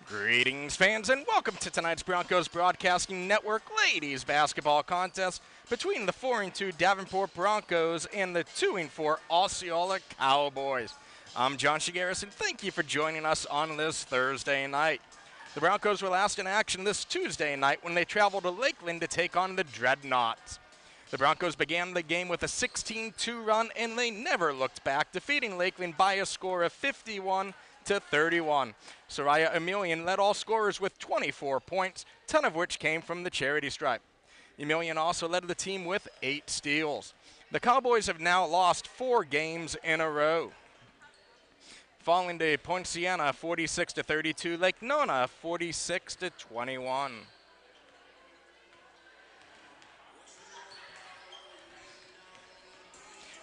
Greetings, fans, and welcome to tonight's Broncos Broadcasting Network ladies basketball contest between the 4-2 Davenport Broncos and the 2-4 Osceola Cowboys. I'm John Shigaris, and thank you for joining us on this Thursday night. The Broncos were last in action this Tuesday night when they traveled to Lakeland to take on the Dreadnoughts. The Broncos began the game with a 16-2 run, and they never looked back, defeating Lakeland by a score of 51-31. Soraya Emilian led all scorers with 24 points, 10 of which came from the charity stripe. Emilian also led the team with 8 steals. The Cowboys have now lost 4 games in a row, falling to Poinciana 46-32, Lake Nona 46-21.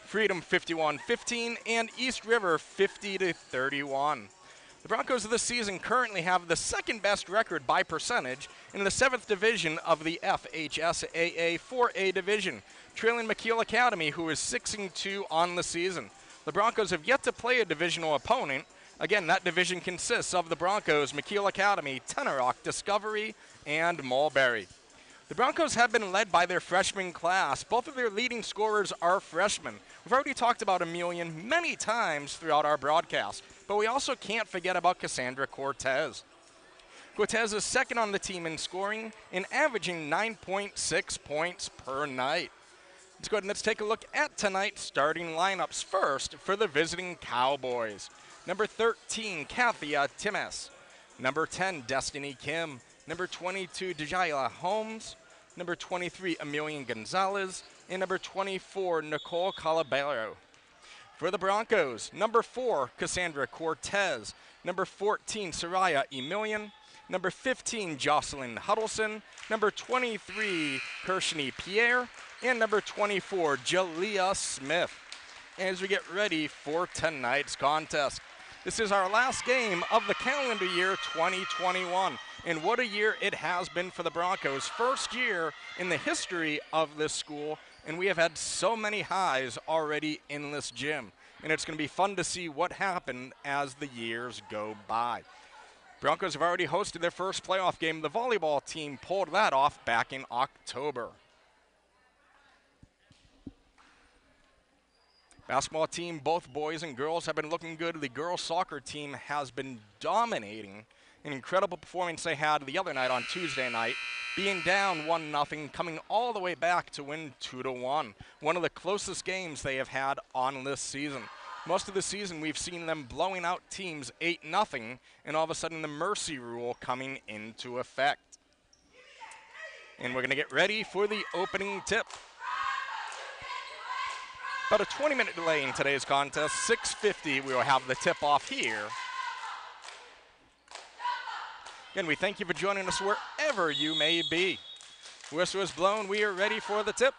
Freedom 51-15 and East River 50-31. The Broncos of this season currently have the second best record by percentage in the 7th division of the FHSAA 4A division, trailing McKeel Academy, who is 6-2 on the season. The Broncos have yet to play a divisional opponent. Again, that division consists of the Broncos, McKeel Academy, Tenarock, Discovery, and Mulberry. The Broncos have been led by their freshman class. Both of their leading scorers are freshmen. We've already talked about Emilian many times throughout our broadcast, but we also can't forget about Cassandra Cortez. Cortez is second on the team in scoring and averaging 9.6 points per night. Let's go ahead and let's take a look at tonight's starting lineups. First, for the visiting Cowboys. Number 13, Kathia Times. Number 10, Destiny Kim. Number 22, Dejayla Holmes. Number 23, Emilian Gonzalez. And number 24, Nicole Calabero. For the Broncos, number 4, Cassandra Cortez. Number 14, Soraya Emilian. Number 15, Jocelyn Huddleston. Number 23, Kirshni Pierre. And number 24, Jalea Smith. As we get ready for tonight's contest. This is our last game of the calendar year 2021. And what a year it has been for the Broncos. First year in the history of this school, and we have had so many highs already in this gym. And it's going to be fun to see what happened as the years go by. Broncos have already hosted their first playoff game. The volleyball team pulled that off back in October. Basketball team, both boys and girls, have been looking good. The girls soccer team has been dominating. An incredible performance they had the other night on Tuesday night, being down 1-0, coming all the way back to win 2-1. One of the closest games they have had on this season. Most of the season we've seen them blowing out teams 8-0, and all of a sudden the mercy rule coming into effect. And we're going to get ready for the opening tip. About a 20-minute delay in today's contest. 6:50 we will have the tip-off here. Again, we thank you for joining us wherever you may be. Whistle is blown. We are ready for the tip.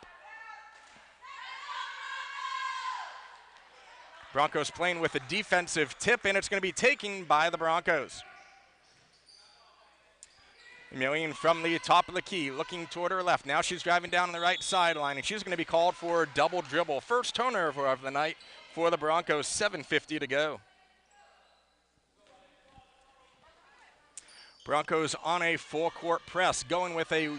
Broncos playing with a defensive tip, and it's going to be taken by the Broncos. Emilian from the top of the key, looking toward her left. Now she's driving down on the right sideline, and she's going to be called for a double dribble. First turnover of the night for the Broncos, 7:50 to go. Broncos on a full-court press, going with a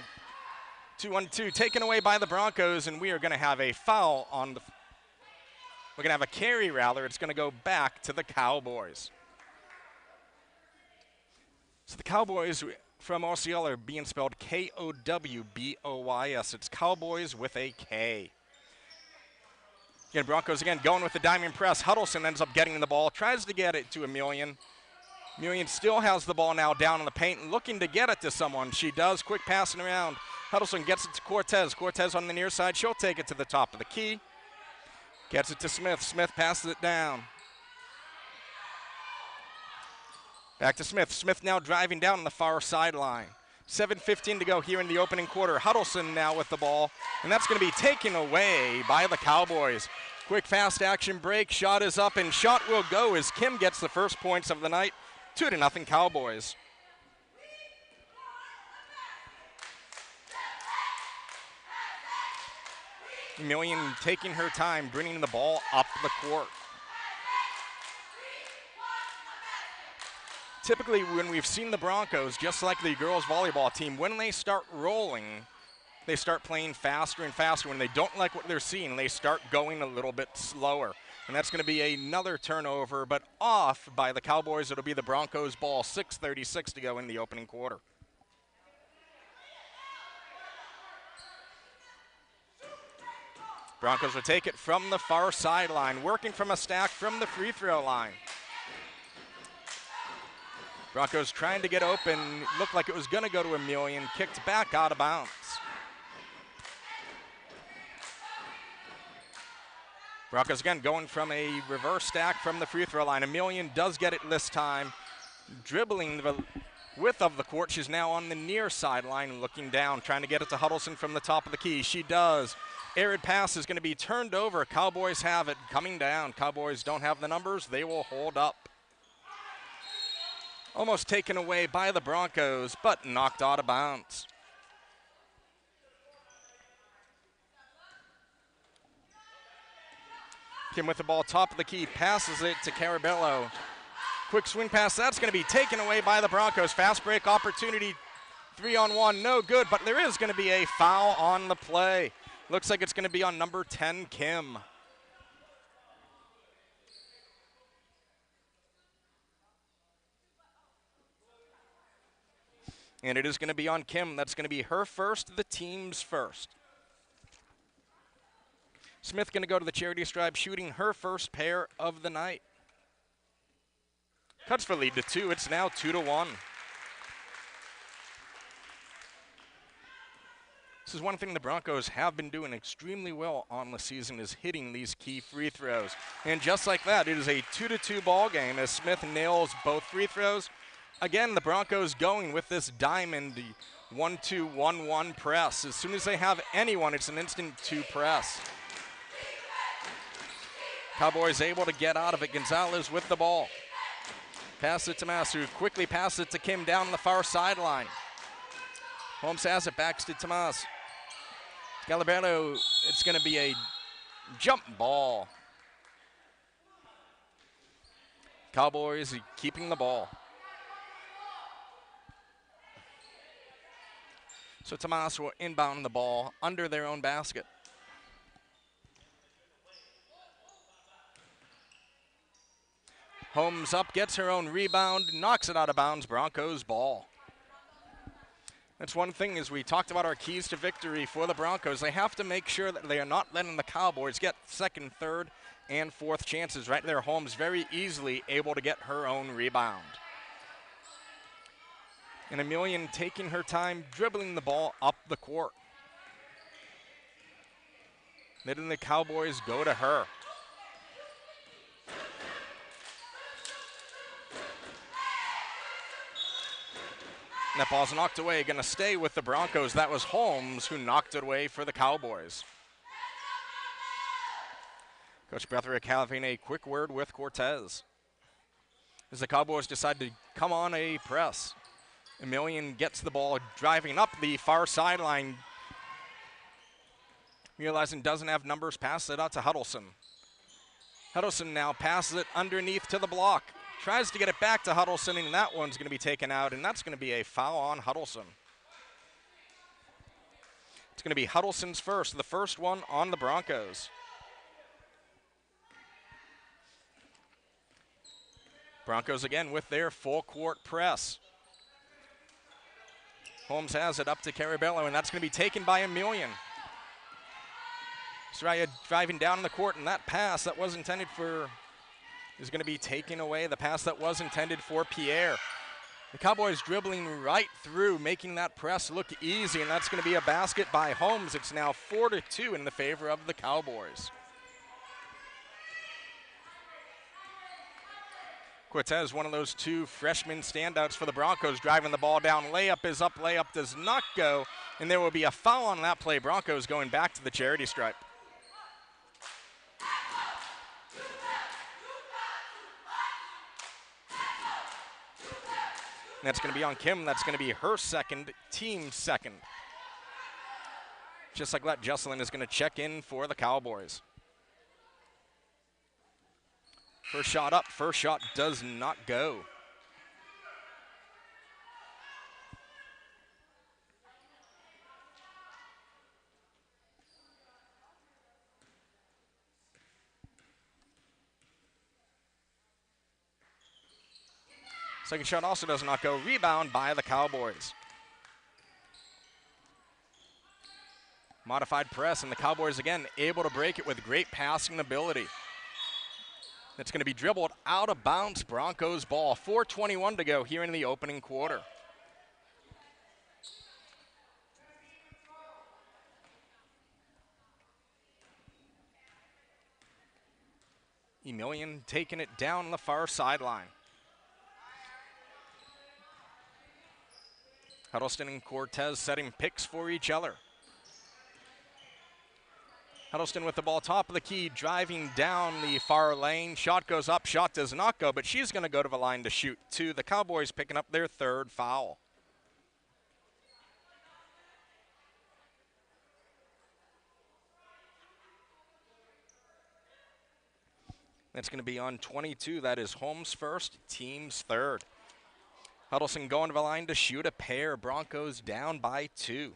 2-1-2, taken away by the Broncos, and we are going to have a foul on the – we're going to have a carry, rather. It's going to go back to the Cowboys. So the Cowboys from Osceola are being spelled K-O-W-B-O-Y-S. It's Cowboys with a K. Again, Broncos again going with the diamond press. Huddleston ends up getting the ball, tries to get it to Emilian. Emilian still has the ball now down in the paint, looking to get it to someone. She does, quick passing around. Huddleston gets it to Cortez. Cortez on the near side. She'll take it to the top of the key. Gets it to Smith. Smith passes it down. Back to Smith. Smith now driving down on the far sideline. 7:15 to go here in the opening quarter. Huddleston now with the ball, and that's going to be taken away by the Cowboys. Quick fast action break. Shot is up, and shot will go as Kim gets the first points of the night. 2-0 Cowboys. Emilian taking her time, bringing the ball up the court. Typically when we've seen the Broncos, just like the girls volleyball team, when they start rolling, they start playing faster and faster. When they don't like what they're seeing, they start going a little bit slower. And that's going to be another turnover, but off by the Cowboys. It'll be the Broncos ball, 6:36 to go in the opening quarter. Broncos will take it from the far sideline, working from a stack from the free throw line. Broncos trying to get open, looked like it was going to go to Emilian, kicked back out of bounds. Broncos again going from a reverse stack from the free throw line. Emilian does get it this time, dribbling the width of the court. She's now on the near sideline, looking down, trying to get it to Huddleston from the top of the key. She does. Arid pass is going to be turned over. Cowboys have it coming down. Cowboys don't have the numbers. They will hold up. Almost taken away by the Broncos, but knocked out of bounds. Kim with the ball, top of the key, passes it to Carabello. Quick swing pass, that's going to be taken away by the Broncos. Fast break opportunity, 3-on-1, no good, but there is going to be a foul on the play. Looks like it's going to be on number 10, Kim. And it is going to be on Kim. That's going to be her first, the team's first. Smith going to go to the charity stripe, shooting her first pair of the night. Cuts for lead to 2. It's now 2-1. This is one thing the Broncos have been doing extremely well on the season, is hitting these key free throws. And just like that, it is a 2-2 ball game as Smith nails both free throws. Again, the Broncos going with this diamond 1-2-1-1 press. As soon as they have anyone, it's an instant 2 press. Cowboys able to get out of it. Gonzalez with the ball. Pass it to Masu. Quickly pass it to Kim down the far sideline. Holmes has it. Back to Tomas. Galibano, it's going to be a jump ball. Cowboys keeping the ball. So Tomas will inbound the ball under their own basket. Holmes up, gets her own rebound, knocks it out of bounds. Broncos ball. That's one thing, as we talked about our keys to victory for the Broncos. They have to make sure that they are not letting the Cowboys get second, third, and fourth chances. Right there, Holmes very easily able to get her own rebound. And Emilian taking her time, dribbling the ball up the court. Then the Cowboys go to her. And that ball's knocked away, going to stay with the Broncos. That was Holmes who knocked it away for the Cowboys. Coach Betherick having a quick word with Cortez as the Cowboys decide to come on a press. Emilian gets the ball, driving up the far sideline. Realizing doesn't have numbers, passes it out to Huddleston. Huddleston now passes it underneath to the block. Tries to get it back to Huddleston, and that one's going to be taken out, and that's going to be a foul on Huddleston. It's going to be Huddleston's first, the first one on the Broncos. Broncos again with their full court press. Holmes has it up to Carabello, and that's going to be taken by Emilian. Soraya driving down the court, and that pass that was intended for is going to be taken away. The pass that was intended for Pierre. The Cowboys dribbling right through, making that press look easy, and that's going to be a basket by Holmes. It's now 4-2 in the favor of the Cowboys. Cortez, one of those two freshman standouts for the Broncos, driving the ball down. Layup is up, layup does not go, and there will be a foul on that play. Broncos going back to the charity stripe. And that's going to be on Kim. That's going to be her second, team second. Just like that, Jesselyn is going to check in for the Cowboys. First shot up, first shot does not go. Second shot also does not go. Rebound by the Cowboys. Modified press, and the Cowboys again able to break it with great passing ability. It's going to be dribbled out of bounds. Broncos ball. 4:21 to go here in the opening quarter. Emilian taking it down the far sideline. Huddleston and Cortez setting picks for each other. Huddleston with the ball top of the key, driving down the far lane. Shot goes up, shot does not go, but she's going to go to the line to shoot two. The Cowboys picking up their third foul. That's going to be on 22. That is Holmes first, team's third. Huddleston going to the line to shoot a pair. Broncos down by 2.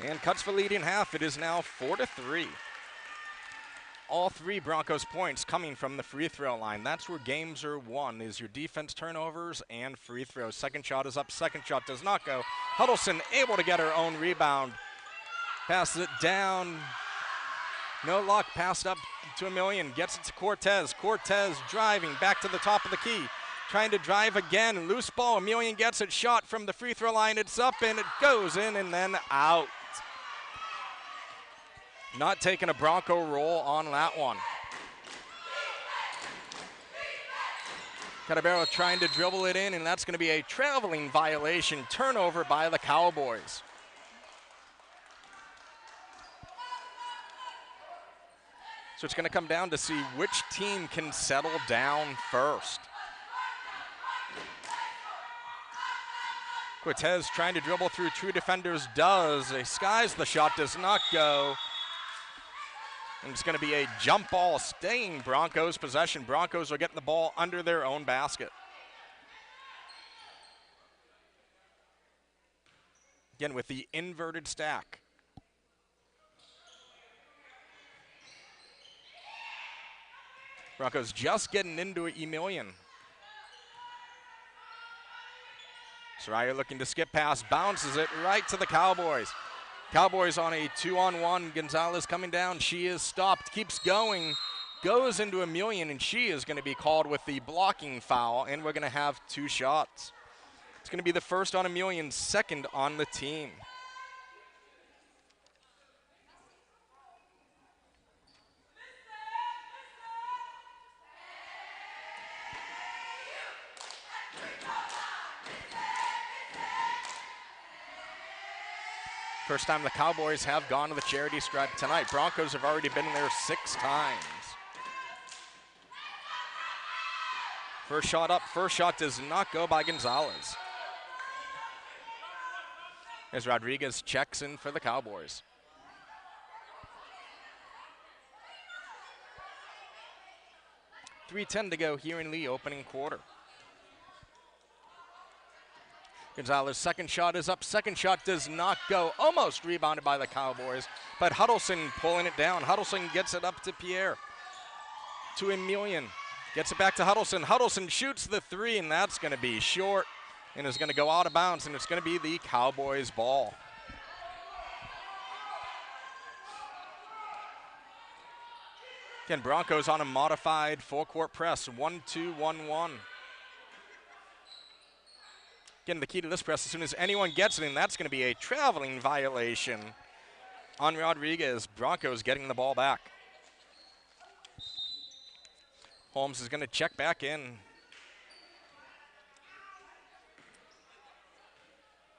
And cuts the lead in half. It is now 4-3. All 3 Broncos points coming from the free throw line. That's where games are won, is your defense turnovers and free throws. Second shot is up, second shot does not go. Huddleston able to get her own rebound. Passes it down. No luck, passed up to Emilian, gets it to Cortez. Cortez driving back to the top of the key. Trying to drive again, loose ball. Emilian gets it, shot from the free throw line. It's up and it goes in and then out. Not taking a Bronco roll on that one. Cadabero trying to dribble it in, and that's going to be a traveling violation. Turnover by the Cowboys. So it's going to come down to see which team can settle down first. Cortez trying to dribble through 2 defenders, does. He skies the shot, does not go. And it's going to be a jump ball staying Broncos possession. Broncos are getting the ball under their own basket. Again with the inverted stack. Broncos just getting into it, Emilian. Soraya looking to skip pass, bounces it right to the Cowboys. Cowboys on a 2-on-1. Gonzalez coming down. She is stopped, keeps going, goes into Emilian, and she is going to be called with the blocking foul, and we're going to have 2 shots. It's going to be the first on Emilian, second on the team. First time the Cowboys have gone to the charity stripe tonight. Broncos have already been there 6 times. First shot up, first shot does not go by Gonzalez. As Rodriguez checks in for the Cowboys. .310 to go here in the opening quarter. Gonzalez, second shot is up, second shot does not go. Almost rebounded by the Cowboys, but Huddleston pulling it down. Huddleston gets it up to Pierre. To Emilian, gets it back to Huddleston. Huddleston shoots the 3, and that's going to be short, and is going to go out of bounds, and it's going to be the Cowboys' ball. Again, Broncos on a modified full-court press, 1-2-1-1. Again, the key to this press, as soon as anyone gets it in, that's going to be a traveling violation on Rodriguez. Broncos getting the ball back. Holmes is going to check back in.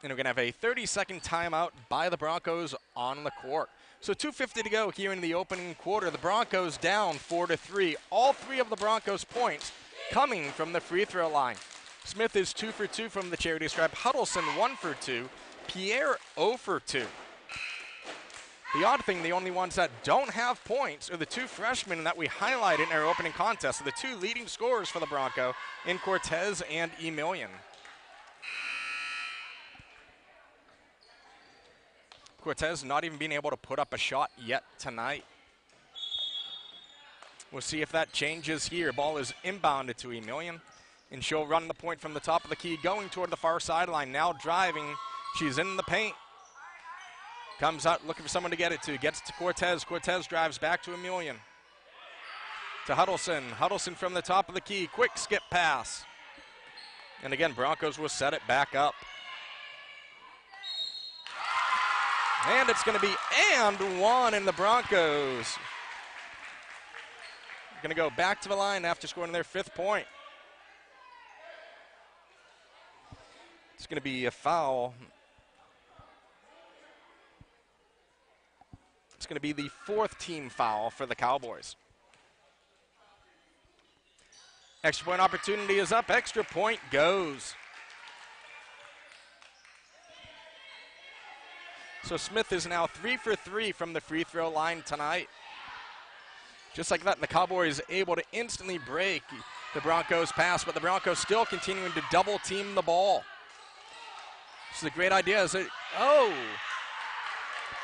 And we're going to have a 30-second timeout by the Broncos on the court. So 2:50 to go here in the opening quarter. The Broncos down 4-3. All 3 of the Broncos' points coming from the free throw line. Smith is 2 for 2 from the charity stripe. Huddleston 1 for 2. Pierre 0 for 2. The odd thing, the only ones that don't have points are the 2 freshmen that we highlighted in our opening contest. The 2 leading scorers for the Bronco in Cortez and Emilian. Cortez not even being able to put up a shot yet tonight. We'll see if that changes here. Ball is inbounded to Emilian, and she'll run the point from the top of the key, going toward the far sideline. Now driving. She's in the paint. Comes out looking for someone to get it to. Gets it to Cortez. Cortez drives back to Emilian. To Huddleston. Huddleston from the top of the key. Quick skip pass. And again, Broncos will set it back up. And it's going to be and one in the Broncos. Going to go back to the line after scoring their 5th point. It's going to be a foul. It's going to be the 4th team foul for the Cowboys. Extra point opportunity is up. Extra point goes. So Smith is now 3 for 3 from the free throw line tonight. Just like that, the Cowboys able to instantly break the Broncos' pass, but the Broncos still continuing to double team the ball. This is a great idea.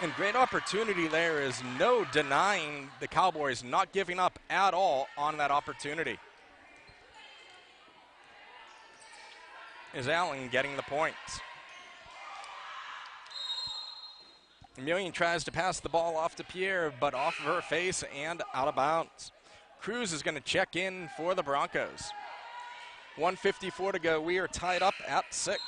And great opportunity there is no denying the Cowboys, not giving up at all on that opportunity. Is Allen getting the points? Emilian tries to pass the ball off to Pierre, but off of her face and out of bounds. Cruz is going to check in for the Broncos. 1:54 to go. We are tied up at 6.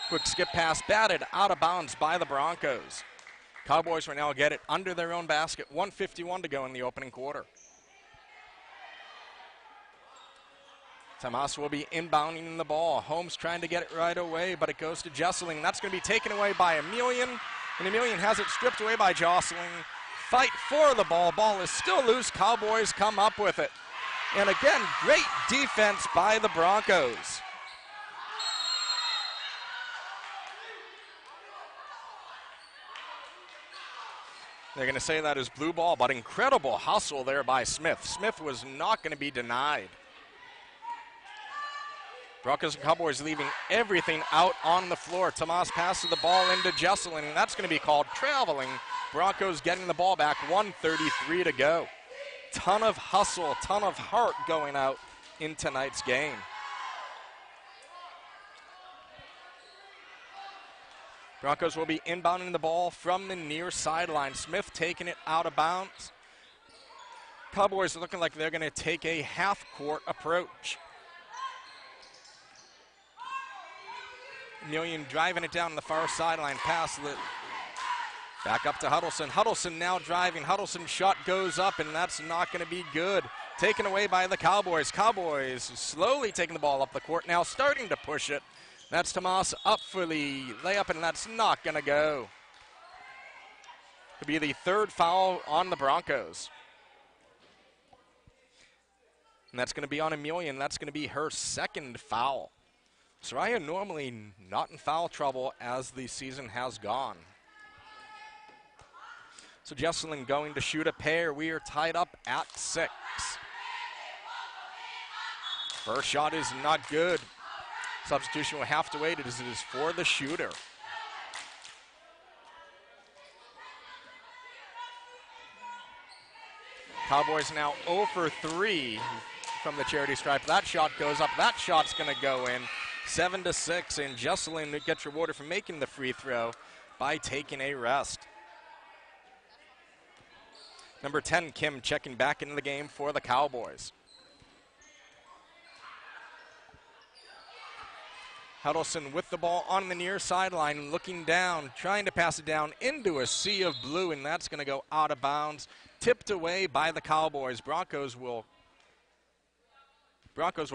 Quick skip pass, batted out of bounds by the Broncos. Cowboys right now get it under their own basket. 1:51 to go in the opening quarter. Tomas will be inbounding the ball. Holmes trying to get it right away, but it goes to Jesseling. That's going to be taken away by Emilian, and Emilian has it stripped away by Jostling. Fight for the ball. Ball is still loose. Cowboys come up with it. And again, great defense by the Broncos. They're going to say that is blue ball, but incredible hustle there by Smith. Smith was not going to be denied. Broncos and Cowboys leaving everything out on the floor. Tomas passes the ball into Jesselin, and that's going to be called traveling. Broncos getting the ball back, 1:33 to go. Ton of hustle, ton of heart going out in tonight's game. Broncos will be inbounding the ball from the near sideline. Smith taking it out of bounds. Cowboys looking like they're going to take a half-court approach. Emilian driving it down the far sideline. Pass back up to Huddleston. Huddleston now driving. Huddleston's shot goes up, and that's not going to be good. Taken away by the Cowboys. Cowboys slowly taking the ball up the court, now starting to push it. That's Tomas up for the layup, and that's not going to go. Could be the 3rd foul on the Broncos. And that's going to be on Emilian. That's going to be her 2nd foul. Soraya normally not in foul trouble as the season has gone. So Jesselin going to shoot a pair. We are tied up at 6. First shot is not good. Substitution will have to wait as it is for the shooter. Cowboys now 0 for 3 from the charity stripe. That shot goes up. That shot's going to go in. 7-6, and Jesselin gets rewarded for making the free throw by taking a rest. Number 10, Kim, checking back into the game for the Cowboys. Huddleston with the ball on the near sideline, looking down, trying to pass it down into a sea of blue, and that's going to go out of bounds. Tipped away by the Cowboys. Broncos will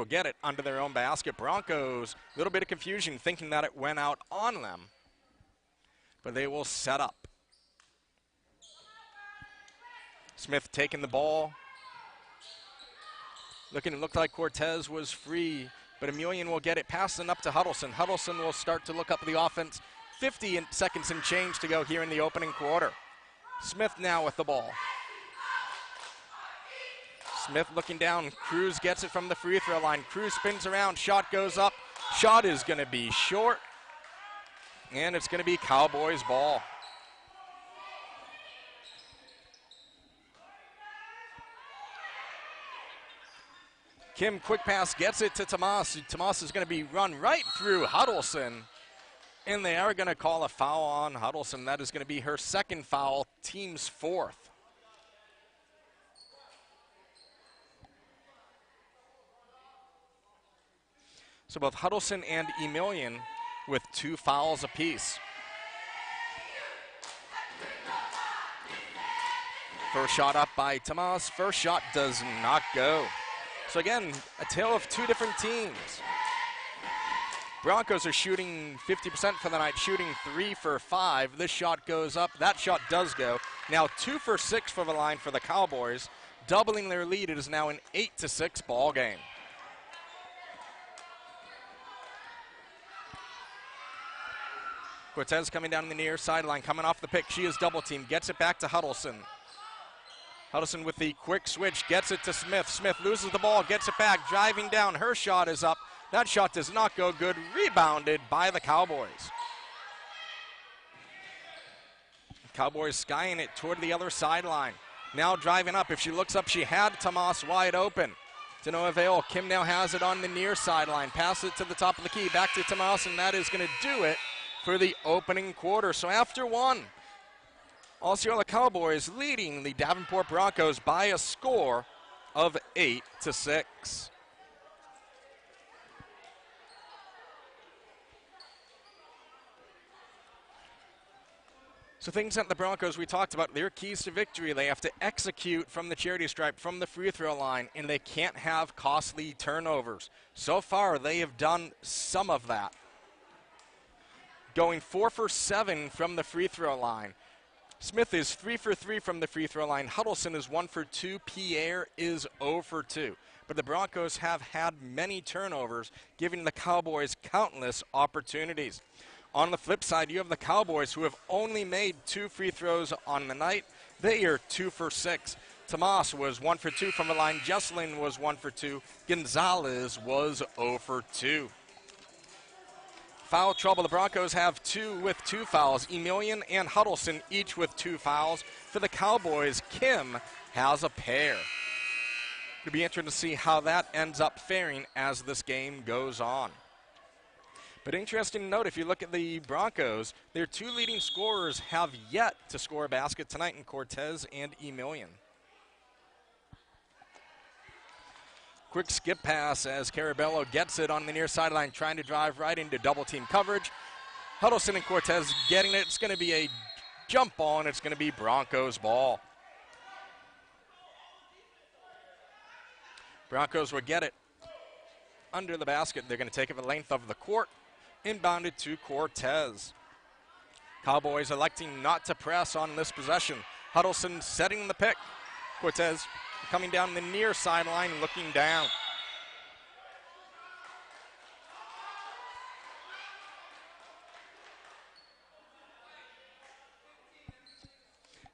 get it under their own basket. Broncos, a little bit of confusion, thinking that it went out on them, but they will set up. Smith taking the ball. Looked like Cortez was free, but Emilian will get it, passing up to Huddleston. Huddleston will start to look up the offense. 50 seconds and change to go here in the opening quarter. Smith now with the ball. Smith looking down. Cruz gets it from the free throw line. Cruz spins around. Shot goes up. Shot is going to be short. And it's going to be Cowboys ball. Kim, quick pass, gets it to Tomas. Tomas is going to be run right through Huddleston. And they are going to call a foul on Huddleston. That is going to be her second foul, team's fourth. So both Huddleston and Emilian with 2 fouls apiece. First shot up by Tomas. First shot does not go. So again, a tale of 2 different teams. Broncos are shooting 50% for the night, shooting 3 for 5. This shot goes up. That shot does go. Now 2 for 6 for the line for the Cowboys. Doubling their lead. It is now an 8-6 ball game. Cortez coming down the near sideline, coming off the pick. She is double teamed, gets it back to Huddleston. Huddleston with the quick switch, gets it to Smith. Smith loses the ball, gets it back, driving down. Her shot is up. That shot does not go good. Rebounded by the Cowboys. Cowboys skying it toward the other sideline. Now driving up. If she looks up, she had Tomas wide open. To no avail. Kim now has it on the near sideline. Pass it to the top of the key. Back to Tomas, and that is going to do it for the opening quarter. So after one, Osceola Cowboys leading the Davenport Broncos by a score of 8-6. So things that the Broncos, we talked about, their keys to victory. They have to execute from the charity stripe, from the free throw line, and they can't have costly turnovers. So far, they have done some of that. Going 4 for 7 from the free throw line. Smith is 3 for 3 from the free throw line. Huddleston is 1 for 2. Pierre is 0 for 2. But the Broncos have had many turnovers, giving the Cowboys countless opportunities. On the flip side, you have the Cowboys, who have only made 2 free throws on the night. They are 2 for 6. Tomas was 1 for 2 from the line. Jesselyn was 1 for 2. Gonzalez was 0 for 2. Foul trouble. The Broncos have 2 with 2 fouls. Emilian and Huddleston each with 2 fouls. For the Cowboys, Kim has a pair. It'll be interesting to see how that ends up faring as this game goes on. But interesting to note, if you look at the Broncos, their 2 leading scorers have yet to score a basket tonight in Cortez and Emilian. Quick skip pass as Carabello gets it on the near sideline, trying to drive right into double team coverage. Huddleston and Cortez getting it. It's going to be a jump ball, and it's going to be Broncos ball. Broncos will get it under the basket. They're going to take it the length of the court. Inbounded to Cortez. Cowboys electing not to press on this possession. Huddleston setting the pick. Cortez coming down the near sideline, looking down.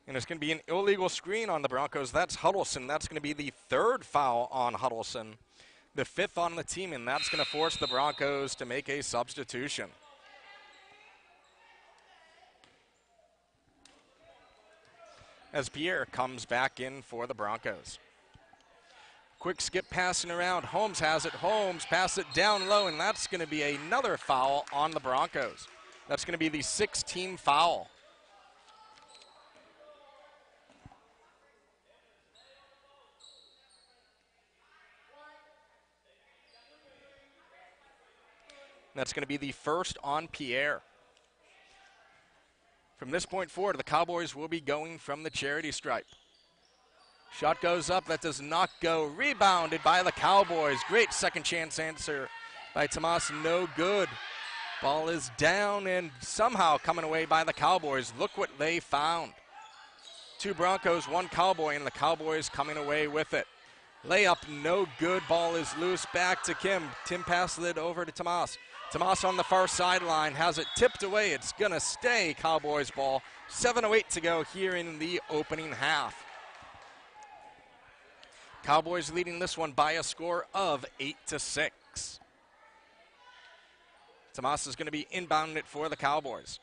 And it's going to be an illegal screen on the Broncos. That's Huddleston. That's going to be the 3rd foul on Huddleston. The 5th on the team, and that's going to force the Broncos to make a substitution. As Pierre comes back in for the Broncos. Quick skip passing around. Holmes has it. Holmes passes it down low, and that's going to be another foul on the Broncos. That's going to be the 6th team foul. That's going to be the 1st on Pierre. From this point forward, the Cowboys will be going from the charity stripe. Shot goes up. That does not go. Rebounded by the Cowboys. Great second chance answer by Tomas. No good. Ball is down and somehow coming away by the Cowboys. Look what they found. 2 Broncos, 1 Cowboy, and the Cowboys coming away with it. Layup, no good. Ball is loose. Back to Kim. Tim passes it over to Tomas. Tomas on the far sideline has it tipped away. It's going to stay Cowboys ball. 7:08 to go here in the opening half. Cowboys leading this one by a score of 8-6. Tomas is going to be inbounding it for the Cowboys.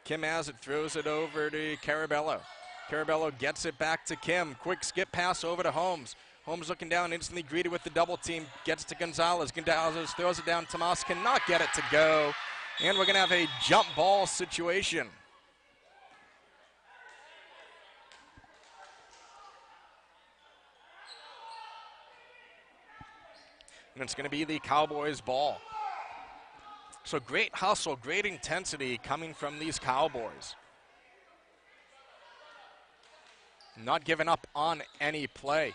Kim has it, throws it over to Carabello. Carabello gets it back to Kim. Quick skip pass over to Holmes. Holmes looking down, instantly greeted with the double team. Gets to Gonzalez. Gonzalez throws it down. Tomas cannot get it to go. And we're going to have a jump ball situation. And it's going to be the Cowboys' ball. So great hustle, great intensity coming from these Cowboys. Not giving up on any play.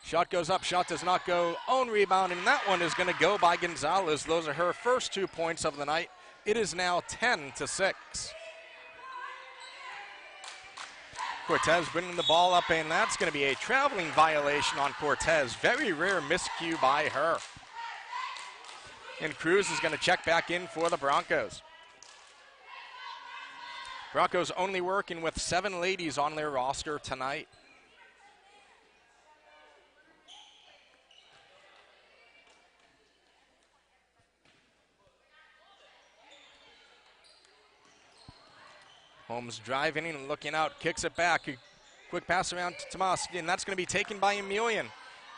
Shot goes up, shot does not go. Own rebound, and that one is going to go by Gonzalez. Those are her first 2 points of the night. It is now 10-6. Cortez bringing the ball up, and that's going to be a traveling violation on Cortez. Very rare miscue by her. And Cruz is going to check back in for the Broncos. Broncos only working with 7 ladies on their roster tonight. Holmes driving in and looking out, kicks it back. A quick pass around to Tomas, and that's going to be taken by Emilian.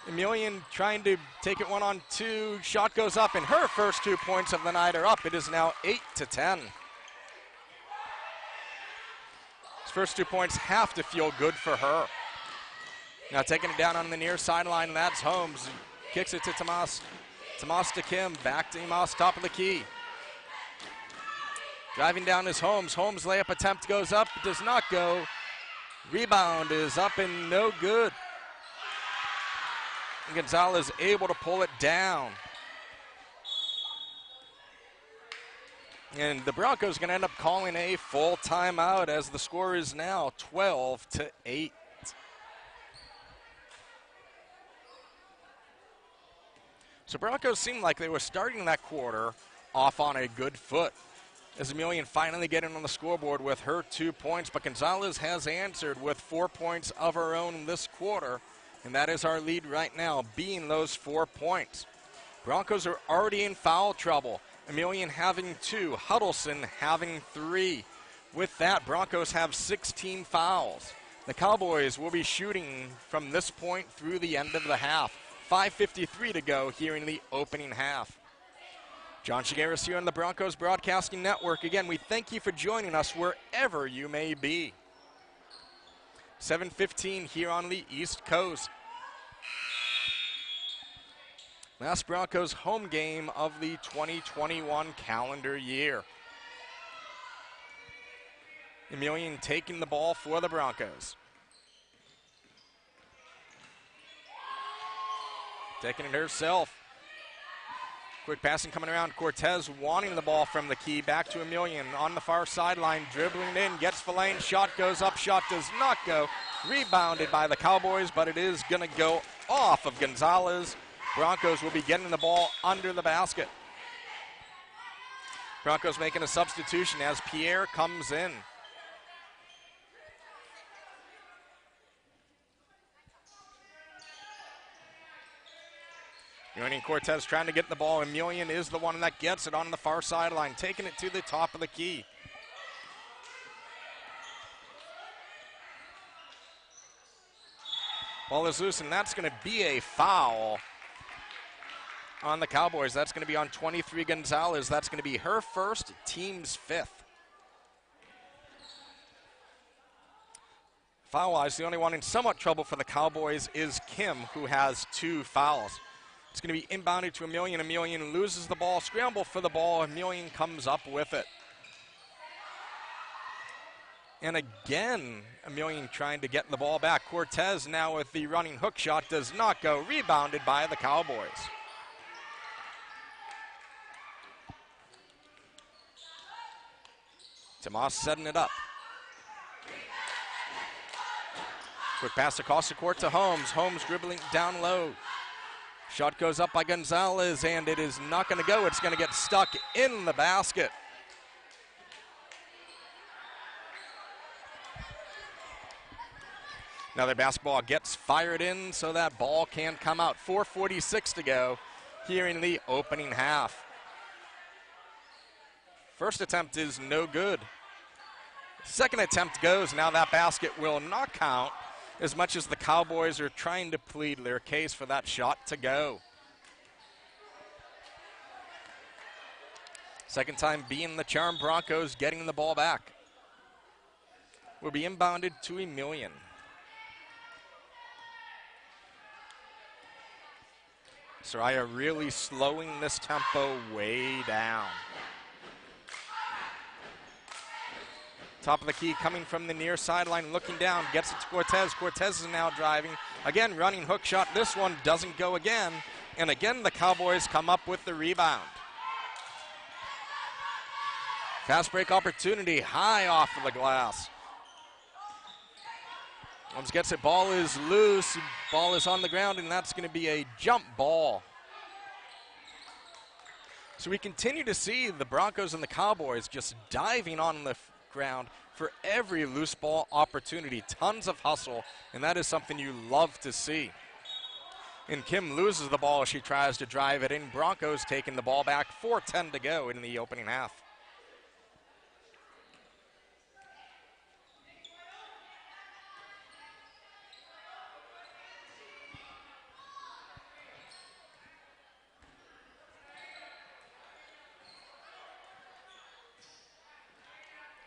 Emilian trying to take it 1-on-2. Shot goes up, and her first 2 points of the night are up. It is now 8-10. His first 2 points have to feel good for her. Now taking it down on the near sideline, that's Holmes. Kicks it to Tomas. Tomas to Kim, back to Tomas, top of the key. Driving down is Holmes. Holmes' layup attempt goes up, does not go. Rebound is up and no good. And Gonzalez able to pull it down. And the Broncos going to end up calling a full timeout as the score is now 12-8. So Broncos seemed like they were starting that quarter off on a good foot. As Emilian finally getting on the scoreboard with her 2 points, but Gonzalez has answered with 4 points of her own this quarter, and that is our lead right now, being those 4 points. Broncos are already in foul trouble. Emilian having 2, Huddleston having 3. With that, Broncos have 16 fouls. The Cowboys will be shooting from this point through the end of the half. 5:53 to go here in the opening half. John Shigeris here on the Broncos Broadcasting Network. Again, we thank you for joining us wherever you may be. 7:15 here on the East Coast. Last Broncos home game of the 2021 calendar year. Emilian taking the ball for the Broncos. Taking it herself. Quick passing coming around. Cortez wanting the ball from the key. Back to Emilian on the far sideline. Dribbling in. Gets the lane. Shot goes up. Shot does not go. Rebounded by the Cowboys, but it is going to go off of Gonzalez. Broncos will be getting the ball under the basket. Broncos making a substitution as Pierre comes in. Joining Cortez trying to get the ball. Emilian is the one that gets it on the far sideline, taking it to the top of the key. Ball is loose, and that's going to be a foul on the Cowboys. That's going to be on 23 Gonzalez. That's going to be her first, team's 5th. Foul-wise, the only one in somewhat trouble for the Cowboys is Kim, who has 2 fouls. It's going to be inbounded to Emilian. Emilian loses the ball, scramble for the ball. Emilian comes up with it. And again, Emilian trying to get the ball back. Cortez now with the running hook shot does not go. Rebounded by the Cowboys. Tomas setting it up. Quick pass across the court to Holmes. Holmes dribbling down low. Shot goes up by Gonzalez, and it is not going to go. It's going to get stuck in the basket. Another basketball gets fired in so that ball can come out. 4:46 to go here in the opening half. First attempt is no good. Second attempt goes. Now that basket will not count as much as the Cowboys are trying to plead their case for that shot to go. Second time being the charm, Broncos getting the ball back. Will be inbounded to Emilian. Soraya really slowing this tempo way down. Top of the key coming from the near sideline, looking down, gets it to Cortez. Cortez is now driving. Again, running hook shot. This one doesn't go again. And again, the Cowboys come up with the rebound. Fast break opportunity, high off of the glass. Holmes gets it, ball is loose, ball is on the ground, and that's going to be a jump ball. So we continue to see the Broncos and the Cowboys just diving on the ground for every loose ball opportunity. Tons of hustle, and that is something you love to see. And Kim loses the ball as she tries to drive it in. Broncos taking the ball back, 4:10 to go in the opening half.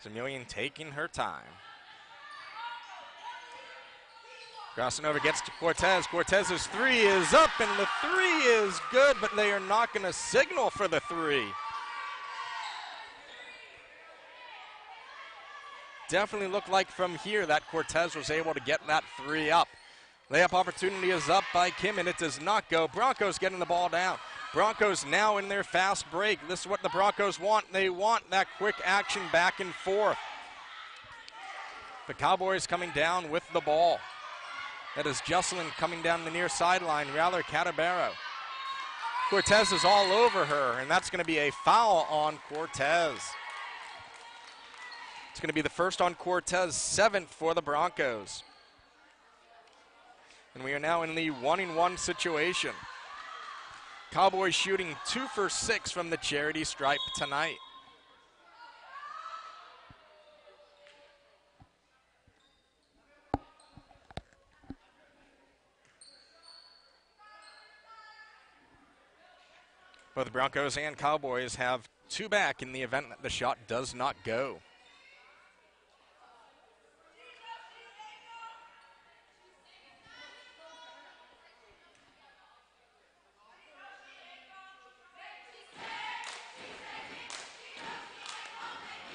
Emilian taking her time. Crossing over, gets to Cortez. Cortez's three is up, and the three is good, but they are not going to signal for the three. Definitely looked like from here that Cortez was able to get that three up. Layup opportunity is up by Kim, and it does not go. Broncos getting the ball down. Broncos now in their fast break. This is what the Broncos want. They want that quick action back and forth. The Cowboys coming down with the ball. That is Jocelyn coming down the near sideline, rather Catabero. Cortez is all over her, and that's going to be a foul on Cortez. It's going to be the first on Cortez, 7th for the Broncos. And we are now in the 1-and-1 situation. Cowboys shooting 2 for 6 from the charity stripe tonight. Both the Broncos and Cowboys have 2 back in the event that the shot does not go.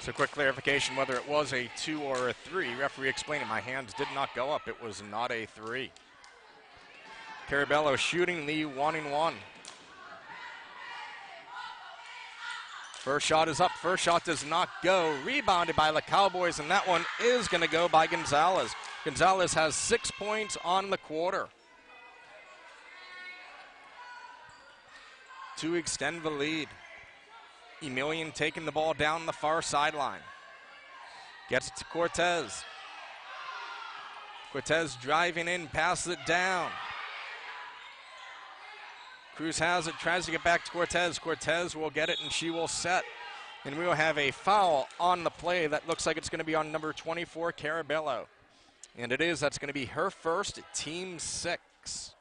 So quick clarification whether it was a 2 or a 3. Referee explaining my hands did not go up. It was not a 3. Carabello shooting the 1-and-1. First shot is up. First shot does not go. Rebounded by the Cowboys, and that one is going to go by Gonzalez. Gonzalez has 6 points on the quarter to extend the lead. Emilian taking the ball down the far sideline. Gets it to Cortez. Cortez driving in, passes it down. Cruz has it, tries to get back to Cortez. Cortez will get it, and she will set. And we will have a foul on the play. That looks like it's going to be on number 24, Carabello. And it is. That's going to be her first, team 6.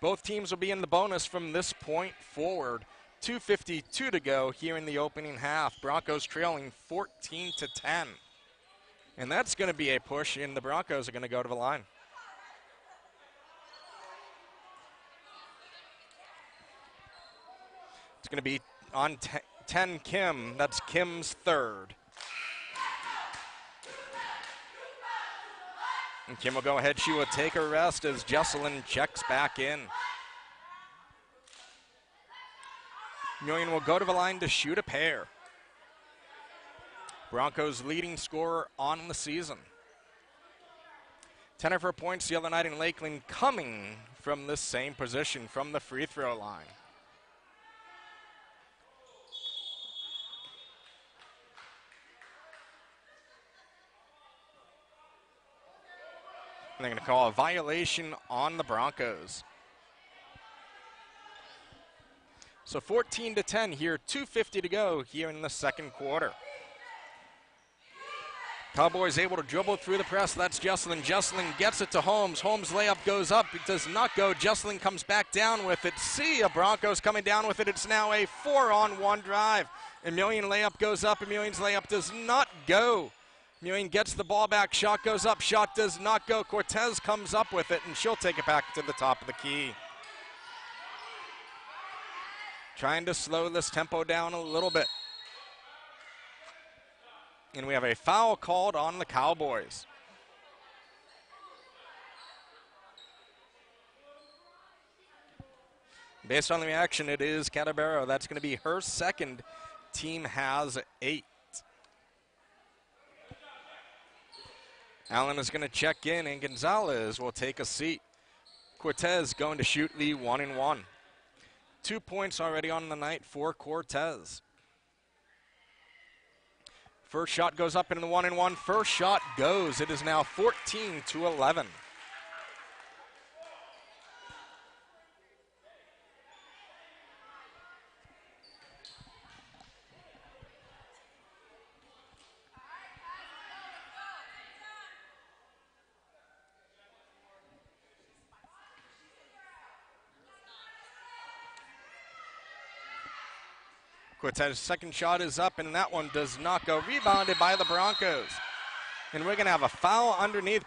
Both teams will be in the bonus from this point forward. 2:52 to go here in the opening half. Broncos trailing 14-10. And that's going to be a push, and the Broncos are going to go to the line. It's going to be on 10 Kim. That's Kim's third. And Kim will go ahead. She will take a rest as Jocelyn checks back in. Emilian will go to the line to shoot a pair. Broncos leading scorer on the season. 10 of her points the other night in Lakeland coming from this same position, from the free throw line. And they're going to call a violation on the Broncos. So 14-10 here, 2:50 to go here in the second quarter. Cowboys able to dribble through the press. That's Jesselyn. Jesselyn gets it to Holmes. Holmes' layup goes up. It does not go. Jesselyn comes back down with it. See ya. Broncos coming down with it. It's now a 4-on-1 drive. Emilian layup goes up. Emilian's layup does not go. Emilian gets the ball back. Shot goes up. Shot does not go. Cortez comes up with it, and she'll take it back to the top of the key. Trying to slow this tempo down a little bit. And we have a foul called on the Cowboys. Based on the reaction, it is Catabero. That's going to be her second. Team has 8. Allen is going to check in, and Gonzalez will take a seat. Cortez going to shoot the 1-and-1. 2 points already on the night for Cortez. First shot goes up in the 1-and-1. First shot goes. It is now 14-11. Cortez's second shot is up, and that one does not go. Rebounded by the Broncos. And we're going to have a foul underneath.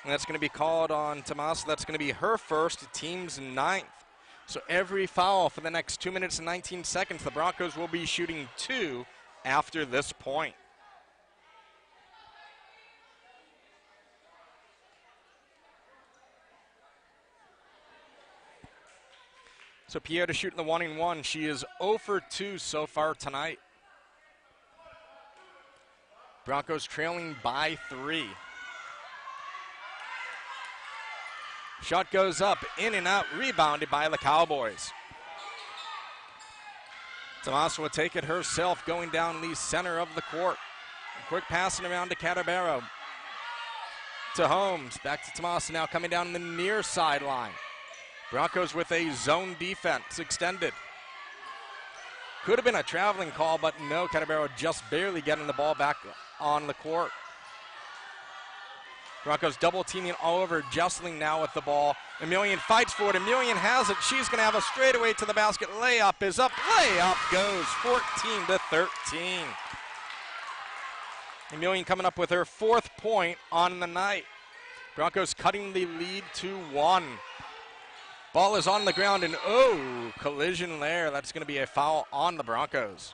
And that's going to be called on Tomas. That's going to be her first, team's 9th. So every foul for the next 2 minutes and 19 seconds, the Broncos will be shooting 2 after this point. So Pierre to shoot in the 1-and-1. She is 0 for 2 so far tonight. Broncos trailing by 3. Shot goes up, in and out, rebounded by the Cowboys. Tomas will take it herself, going down the center of the court. A quick passing around to Catabero. To Holmes, back to Tomas, now coming down the near sideline. Broncos with a zone defense extended. Could have been a traveling call, but no, Catabero just barely getting the ball back on the court. Broncos double teaming all over. Jesselyn now with the ball. Emilian fights for it. Emilian has it. She's going to have a straightaway to the basket. Layup is up. Layup goes 14-13. Emilian coming up with her 4th point on the night. Broncos cutting the lead to 1. Ball is on the ground, and collision there. That's going to be a foul on the Broncos.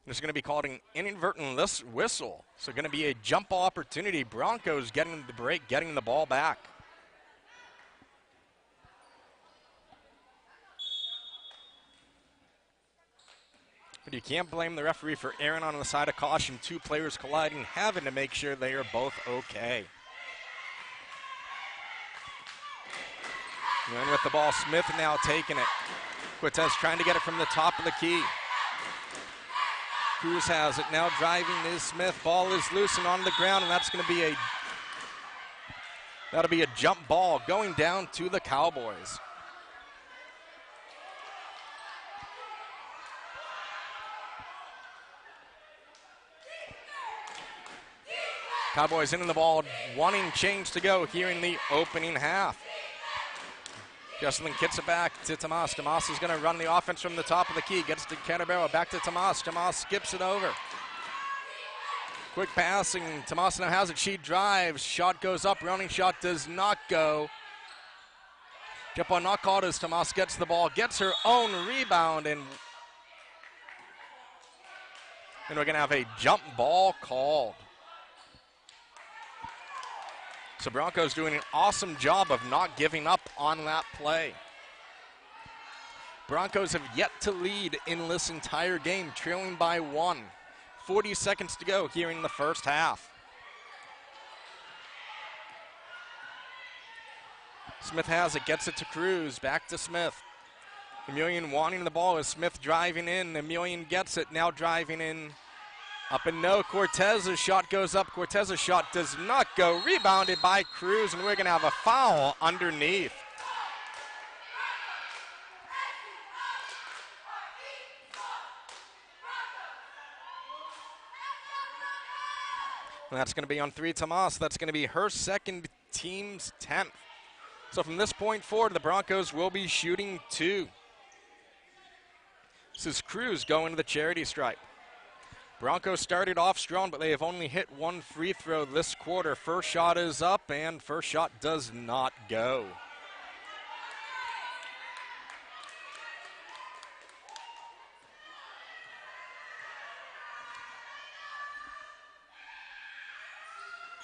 There's going to be called an inadvertent whistle. So going to be a jump ball opportunity. Broncos getting the break, getting the ball back. But you can't blame the referee for erring on the side of caution. 2 players colliding, having to make sure they are both okay. And with the ball, Smith now taking it. Cortez trying to get it from the top of the key. Cruz has it, now driving is Smith. Ball is loose and on the ground, and that's going to be that'll be a jump ball going down to the Cowboys. Cowboys into the ball, wanting change to go here in the opening half. Jesselyn gets it back to Tomas. Tomas is going to run the offense from the top of the key. Gets to Catabero, back to Tomas. Tomas skips it over. Quick passing. Tomas now has it. She drives. Shot goes up. Running shot does not go. Jump on not called as Tomas gets the ball. Gets her own rebound. And we're going to have a jump ball called. So Broncos doing an awesome job of not giving up on that play. Broncos have yet to lead in this entire game, trailing by 1. 40 seconds to go here in the first half. Smith has it, gets it to Cruz, back to Smith. Emilian wanting the ball as Smith driving in. Emilian gets it, now driving in. Up and no, Cortez's shot goes up. Cortez's shot does not go. Rebounded by Cruz, and we're going to have a foul underneath. And that's going to be on 3 Tomas. That's going to be her second, team's 10th. So from this point forward, the Broncos will be shooting 2. This is Cruz going to the charity stripe. Broncos started off strong, but they have only hit 1 free throw this quarter. First shot is up, and first shot does not go.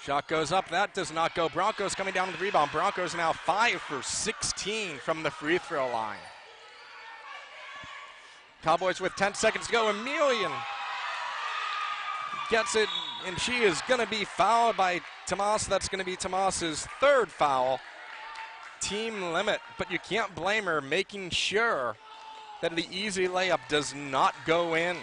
Shot goes up, that does not go. Broncos coming down with the rebound. Broncos now 5 for 16 from the free throw line. Cowboys with 10 seconds to go. Emilian gets it, and she is going to be fouled by Tomas. That's going to be Tomas's 3rd foul. Team limit, but you can't blame her making sure that the easy layup does not go in.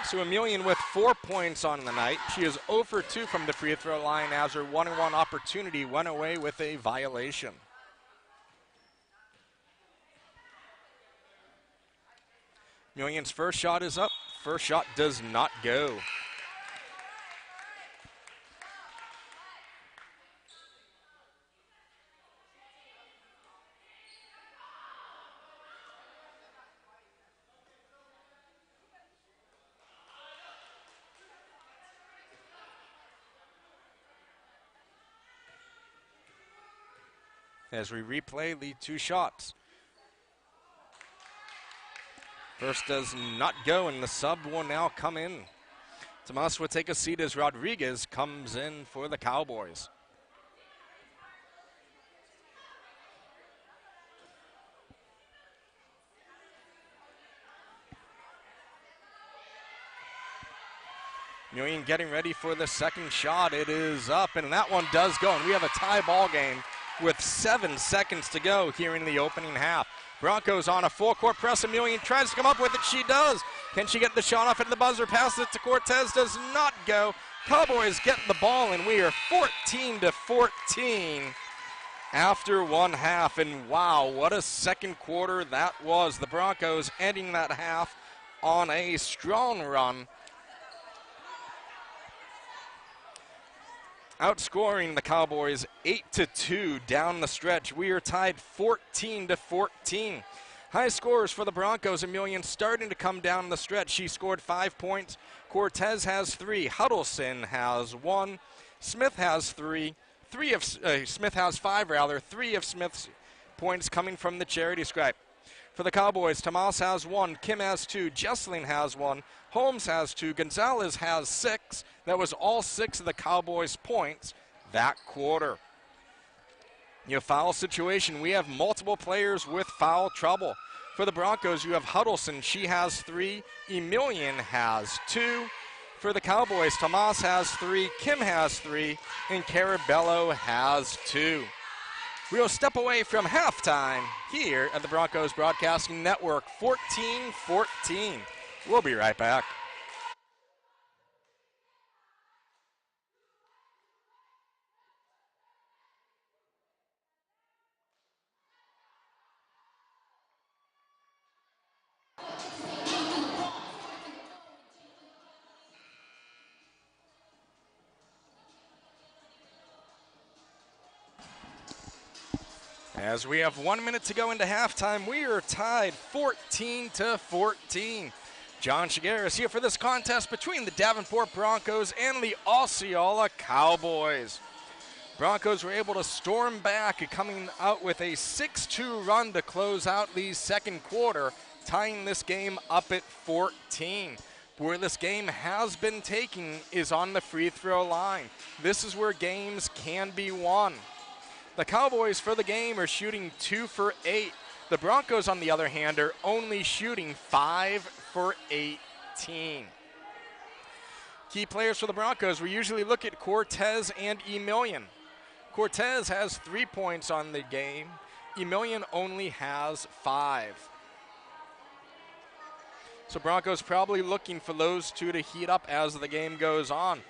So Emilian with 4 points on the night. She is 0 for 2 from the free throw line as her 1-on-1 opportunity went away with a violation. Emilian's first shot is up. First shot does not go. As we replay the 2 shots. First does not go, and the sub will now come in. Tomas will take a seat as Rodriguez comes in for the Cowboys. Emilian getting ready for the second shot. It is up, and that one does go, and we have a tie ball game with 7 seconds to go here in the opening half. Broncos on a full court press. Emilian tries to come up with it. She does. Can she get the shot off at the buzzer? Passes it to Cortez. Does not go. Cowboys get the ball, and we are 14-14 after 1 half. And wow, what a second quarter that was. The Broncos ending that half on a strong run, outscoring the Cowboys 8-2 down the stretch. We are tied 14-14. High scores for the Broncos. Emilian starting to come down the stretch. She scored 5 points. Cortez has 3. Huddleston has 1. Smith has 3. Smith has 5 rather. 3 of Smith's points coming from the charity stripe. For the Cowboys, Tomas has 1. Kim has 2. Jesselyn has 1. Holmes has 2. Gonzalez has 6. That was all 6 of the Cowboys' points that quarter. Your foul situation, we have multiple players with foul trouble. For the Broncos, you have Huddleston. She has 3. Emilian has 2. For the Cowboys, Tomas has 3. Kim has 3. And Carabello has 2. We'll step away from halftime here at the Broncos Broadcasting Network, 14-14. We'll be right back. As we have 1 minute to go into halftime, we are tied 14-14. John Shiger is here for this contest between the Davenport Broncos and the Osceola Cowboys. Broncos were able to storm back, coming out with a 6-2 run to close out the second quarter, tying this game up at 14. Where this game has been taken is on the free throw line. This is where games can be won. The Cowboys for the game are shooting 2 for 8. The Broncos, on the other hand, are only shooting 5 for 18. Key players for the Broncos, we usually look at Cortez and Emilian. Cortez has 3 points on the game. Emilian only has 5. So Broncos probably looking for those two to heat up as the game goes on.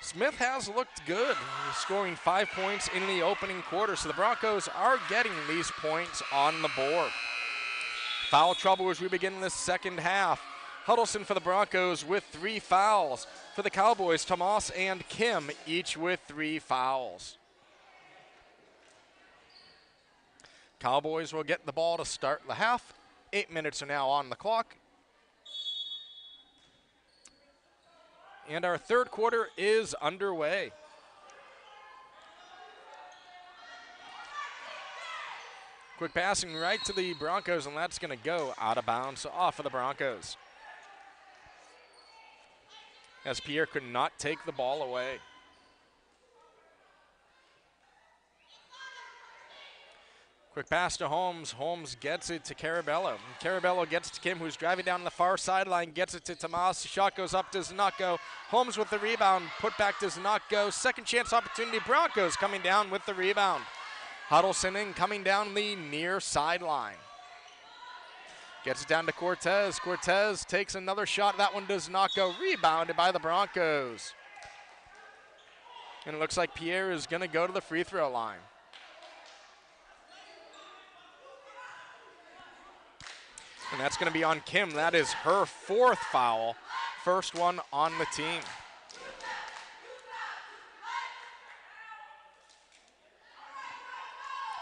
Smith has looked good, scoring 5 points in the opening quarter, so the Broncos are getting these points on the board. Foul trouble as we begin this second half. Huddleston for the Broncos with 3 fouls. For the Cowboys, Tomas and Kim each with 3 fouls. Cowboys will get the ball to start the half. 8 minutes are now on the clock. And our third quarter is underway. Quick passing right to the Broncos, and that's going to go out of bounds off of the Broncos, as Pierre could not take the ball away. Quick pass to Holmes. Holmes gets it to Carabello. Carabello gets to Kim, who's driving down the far sideline, gets it to Tomas. Shot goes up, does not go. Holmes with the rebound. Put back does not go. Second chance opportunity. Broncos coming down with the rebound. Huddleston in, coming down the near sideline. Gets it down to Cortez. Cortez takes another shot. That one does not go. Rebounded by the Broncos. And it looks like Pierre is going to go to the free throw line. And that's going to be on Kim. That is her 4th foul. First one on the team.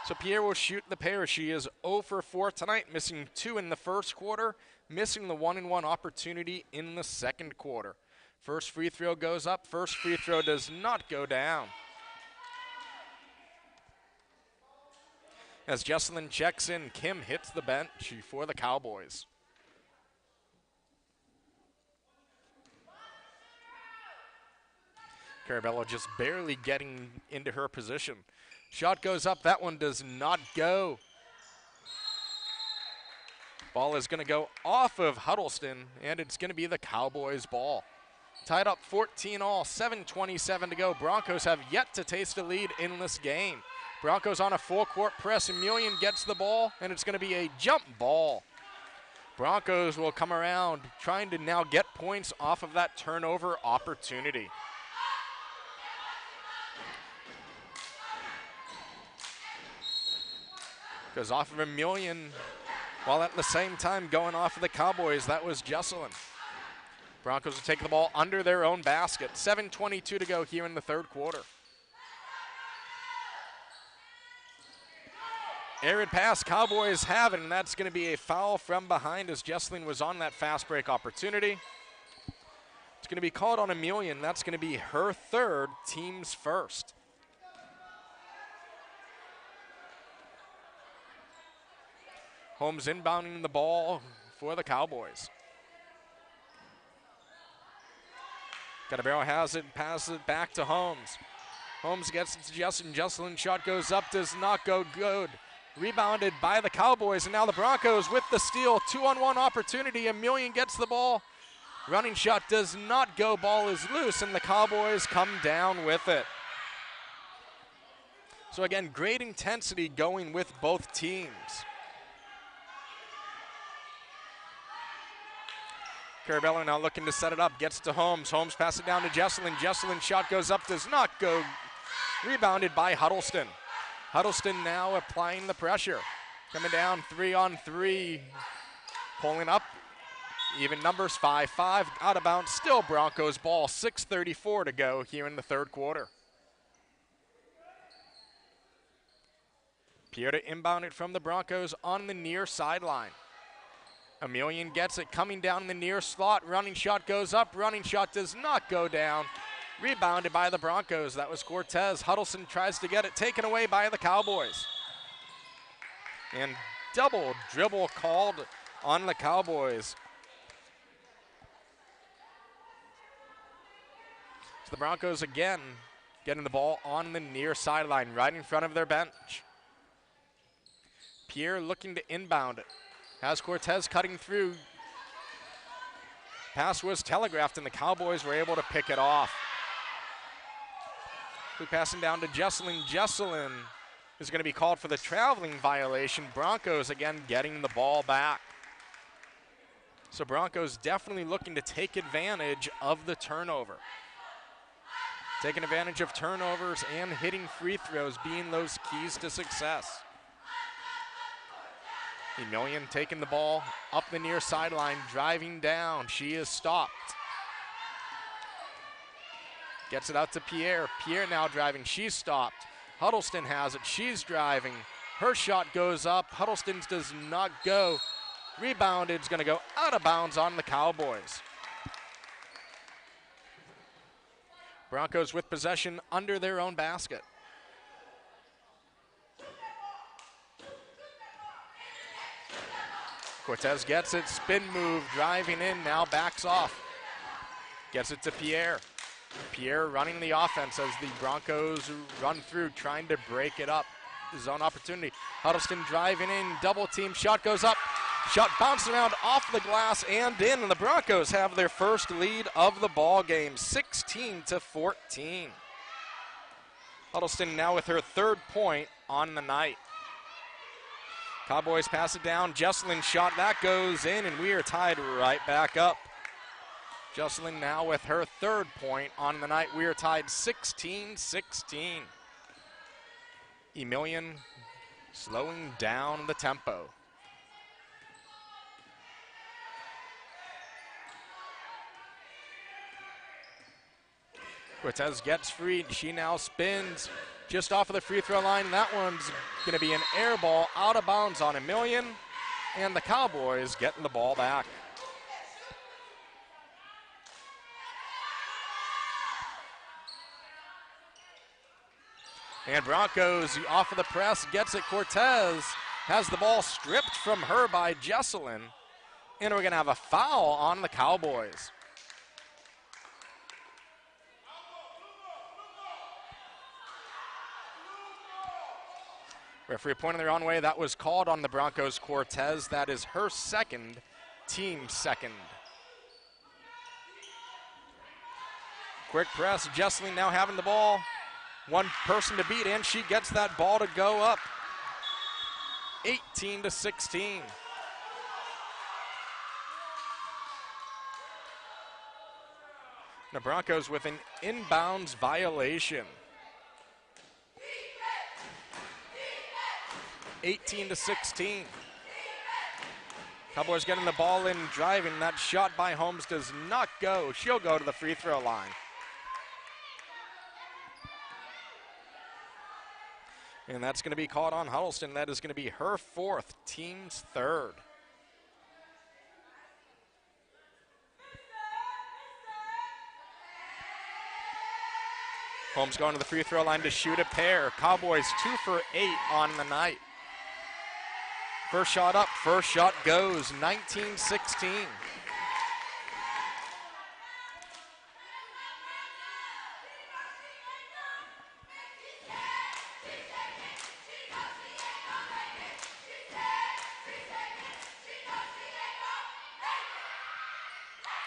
So Pierre will shoot the pair. She is 0 for 4 tonight, missing 2 in the first quarter, missing the 1-and-1 opportunity in the second quarter. First free throw goes up. First free throw does not go down. As Jesselyn checks in, Kim hits the bench for the Cowboys. Carabello just barely getting into her position. Shot goes up. That one does not go. Ball is going to go off of Huddleston, and it's going to be the Cowboys' ball. Tied up 14 all, 7:27 to go. Broncos have yet to taste a lead in this game. Broncos on a full-court press. Emilian gets the ball, and it's going to be a jump ball. Broncos will come around trying to now get points off of that turnover opportunity. Goes off of Emilian, while at the same time going off of the Cowboys. That was Jesselyn. Broncos will take the ball under their own basket. 7:22 to go here in the third quarter. Arid pass, Cowboys have it, and that's going to be a foul from behind as Jesselyn was on that fast break opportunity. It's going to be called on Emilian. That's going to be her 3rd, team's 1st. Holmes inbounding the ball for the Cowboys. Carabello has it, passes it back to Holmes. Holmes gets it to Jesselyn. Jesselyn shot goes up, does not go good. Rebounded by the Cowboys, and now the Broncos with the steal. 2-on-1 opportunity. Emilian gets the ball. Running shot does not go. Ball is loose, and the Cowboys come down with it. So again, great intensity going with both teams. Carabello now looking to set it up, gets to Holmes. Holmes passes it down to Jesselyn. Jesselyn shot goes up, does not go. Rebounded by Huddleston. Huddleston now applying the pressure. Coming down 3-on-3. Pulling up. Even numbers 5-5. Out of bounds. Still Broncos ball. 6:34 to go here in the third quarter. Pierre to inbound it from the Broncos on the near sideline. Emilian gets it, coming down the near slot. Running shot goes up. Running shot does not go down. Rebounded by the Broncos. That was Cortez. Huddleston tries to get it taken away by the Cowboys. And double dribble called on the Cowboys. So the Broncos again getting the ball on the near sideline, right in front of their bench. Pierre looking to inbound it. Has Cortez cutting through. Pass was telegraphed, and the Cowboys were able to pick it off. We're passing down to Jesselyn. Jesselyn is going to be called for the traveling violation. Broncos again getting the ball back. So Broncos definitely looking to take advantage of the turnover. Taking advantage of turnovers and hitting free throws being those keys to success. Emilian taking the ball up the near sideline, driving down. She is stopped. Gets it out to Pierre. Pierre now driving. She's stopped. Huddleston has it. She's driving. Her shot goes up. Huddleston's does not go. Rebounded. Is going to go out of bounds on the Cowboys. Broncos with possession under their own basket. Cortez gets it, spin move, driving in, now backs off. Gets it to Pierre. Pierre running the offense as the Broncos run through, trying to break it up. Zone opportunity. Huddleston driving in, double team, shot goes up. Shot bounced around off the glass and in, and the Broncos have their first lead of the ball game, 16-14. Huddleston now with her third point on the night. Cowboys pass it down. Jesselyn shot, that goes in, and we are tied right back up. Jesselyn now with her third point on the night. We are tied 16-16. Emilian slowing down the tempo. Cortez gets free. She now spins just off of the free throw line. That one's going to be an air ball out of bounds on Emilian, and the Cowboys getting the ball back. And Broncos off of the press, gets it. Cortez has the ball stripped from her by Jesselyn, and we're going to have a foul on the Cowboys. Referee pointing their own way. That was called on the Broncos. Cortez. That is her second, team second. Quick press. Jesselyn now having the ball. One person to beat, and she gets that ball to go up. 18-16. The Broncos with an inbounds violation. 18-16. Cowboys getting the ball in, driving. That shot by Holmes does not go. She'll go to the free throw line. And that's going to be caught on Huddleston. That is going to be her fourth, team's third. Holmes going to the free throw line to shoot a pair. Cowboys 2 for 8 on the night. First shot up, first shot goes, 19-16.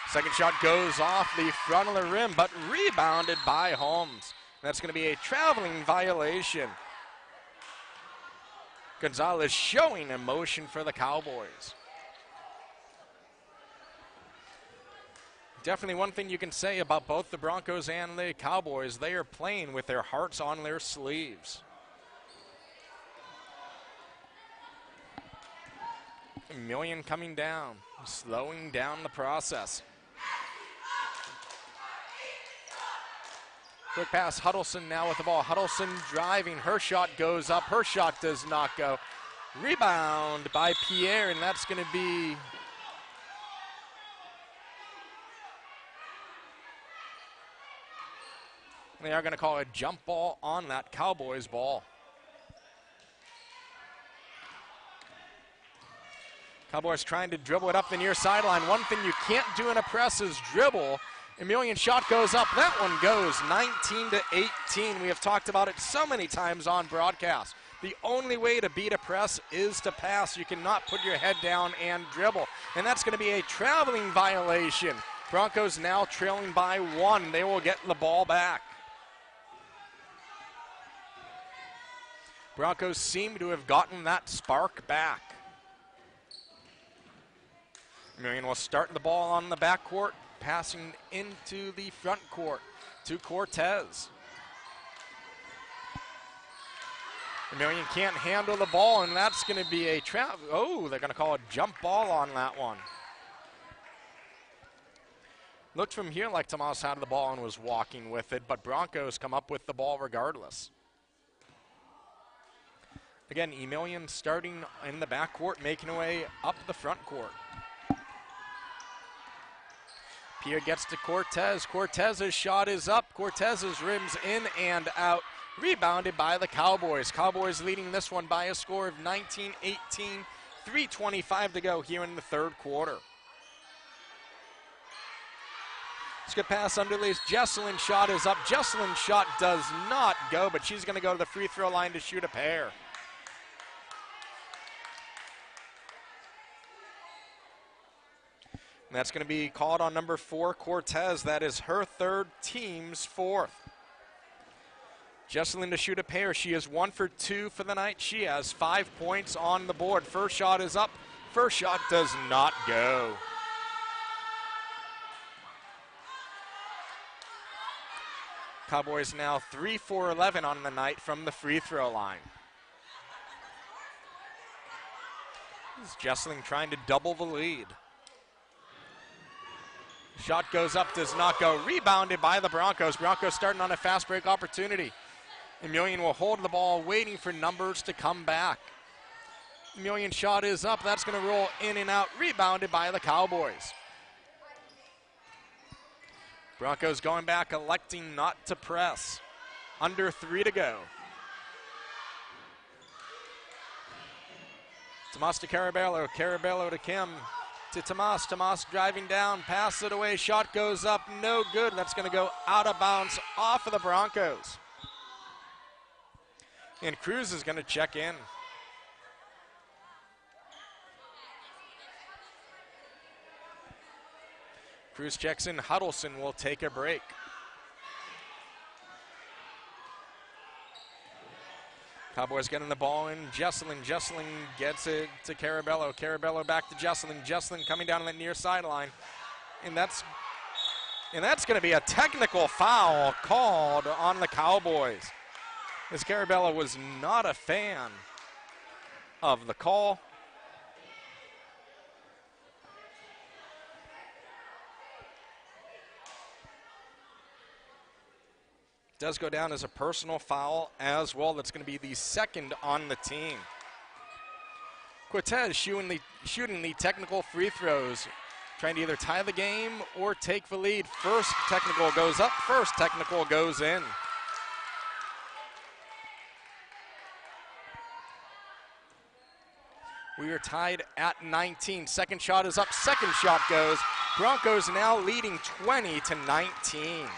Second shot goes off the front of the rim, but rebounded by Holmes. That's going to be a traveling violation. Gonzalez showing emotion for the Cowboys. Definitely one thing you can say about both the Broncos and the Cowboys, they are playing with their hearts on their sleeves. Emilian coming down, slowing down the process. Quick pass, Huddleston now with the ball. Huddleston driving, her shot goes up, her shot does not go. Rebound by Pierre, and that's going to be they are going to call a jump ball on that Cowboys ball. Cowboys trying to dribble it up the near sideline. One thing you can't do in a press is dribble. Emilian shot goes up. That one goes 19-18. We have talked about it so many times on broadcast. The only way to beat a press is to pass. You cannot put your head down and dribble. And that's going to be a traveling violation. Broncos now trailing by 1. They will get the ball back. Broncos seem to have gotten that spark back. Million will start the ball on the backcourt, passing into the front court to Cortez. Million can't handle the ball, and that's going to be a trap. Oh, they're going to call a jump ball on that one. Looked from here like Tomas had the ball and was walking with it, but Broncos come up with the ball regardless. Again, Emilian starting in the backcourt, making her way up the front court. Pierre gets to Cortez. Cortez's shot is up. Cortez's rims in and out. Rebounded by the Cowboys. Cowboys leading this one by a score of 19-18. 3:25 to go here in the third quarter. Skip pass underlays. Jesselyn's shot is up. Jesselyn's shot does not go, but she's going to go to the free throw line to shoot a pair. And that's going to be called on number 4, Cortez. That is her third, team's fourth. Jesselyn to shoot a pair. She is 1 for 2 for the night. She has 5 points on the board. First shot is up. First shot does not go. Cowboys now 3 for 11 on the night from the free throw line. This is Jesselyn trying to double the lead. Shot goes up, does not go. Rebounded by the Broncos. Broncos starting on a fast break opportunity. Emilian will hold the ball, waiting for numbers to come back. Emilian shot is up. That's going to roll in and out. Rebounded by the Cowboys. Broncos going back, electing not to press. Under 3 to go. Tomas to Carabello. Carabello to Kim. To Tomas. Tomas driving down. Pass it away. Shot goes up. No good. That's going to go out of bounds off of the Broncos. And Cruz is going to check in. Cruz checks in. Huddleston will take a break. Cowboys getting the ball in. Jesselyn gets it to Carabello. Carabello back to Jesselyn. Jesselyn coming down on the near sideline. And that's going to be a technical foul called on the Cowboys. As Carabello was not a fan of the call. Does go down as a personal foul as well. That's going to be the second on the team. Cortez shooting the technical free throws, trying to either tie the game or take the lead. First technical goes up, first technical goes in. We are tied at 19. Second shot is up, second shot goes. Broncos now leading 20-19.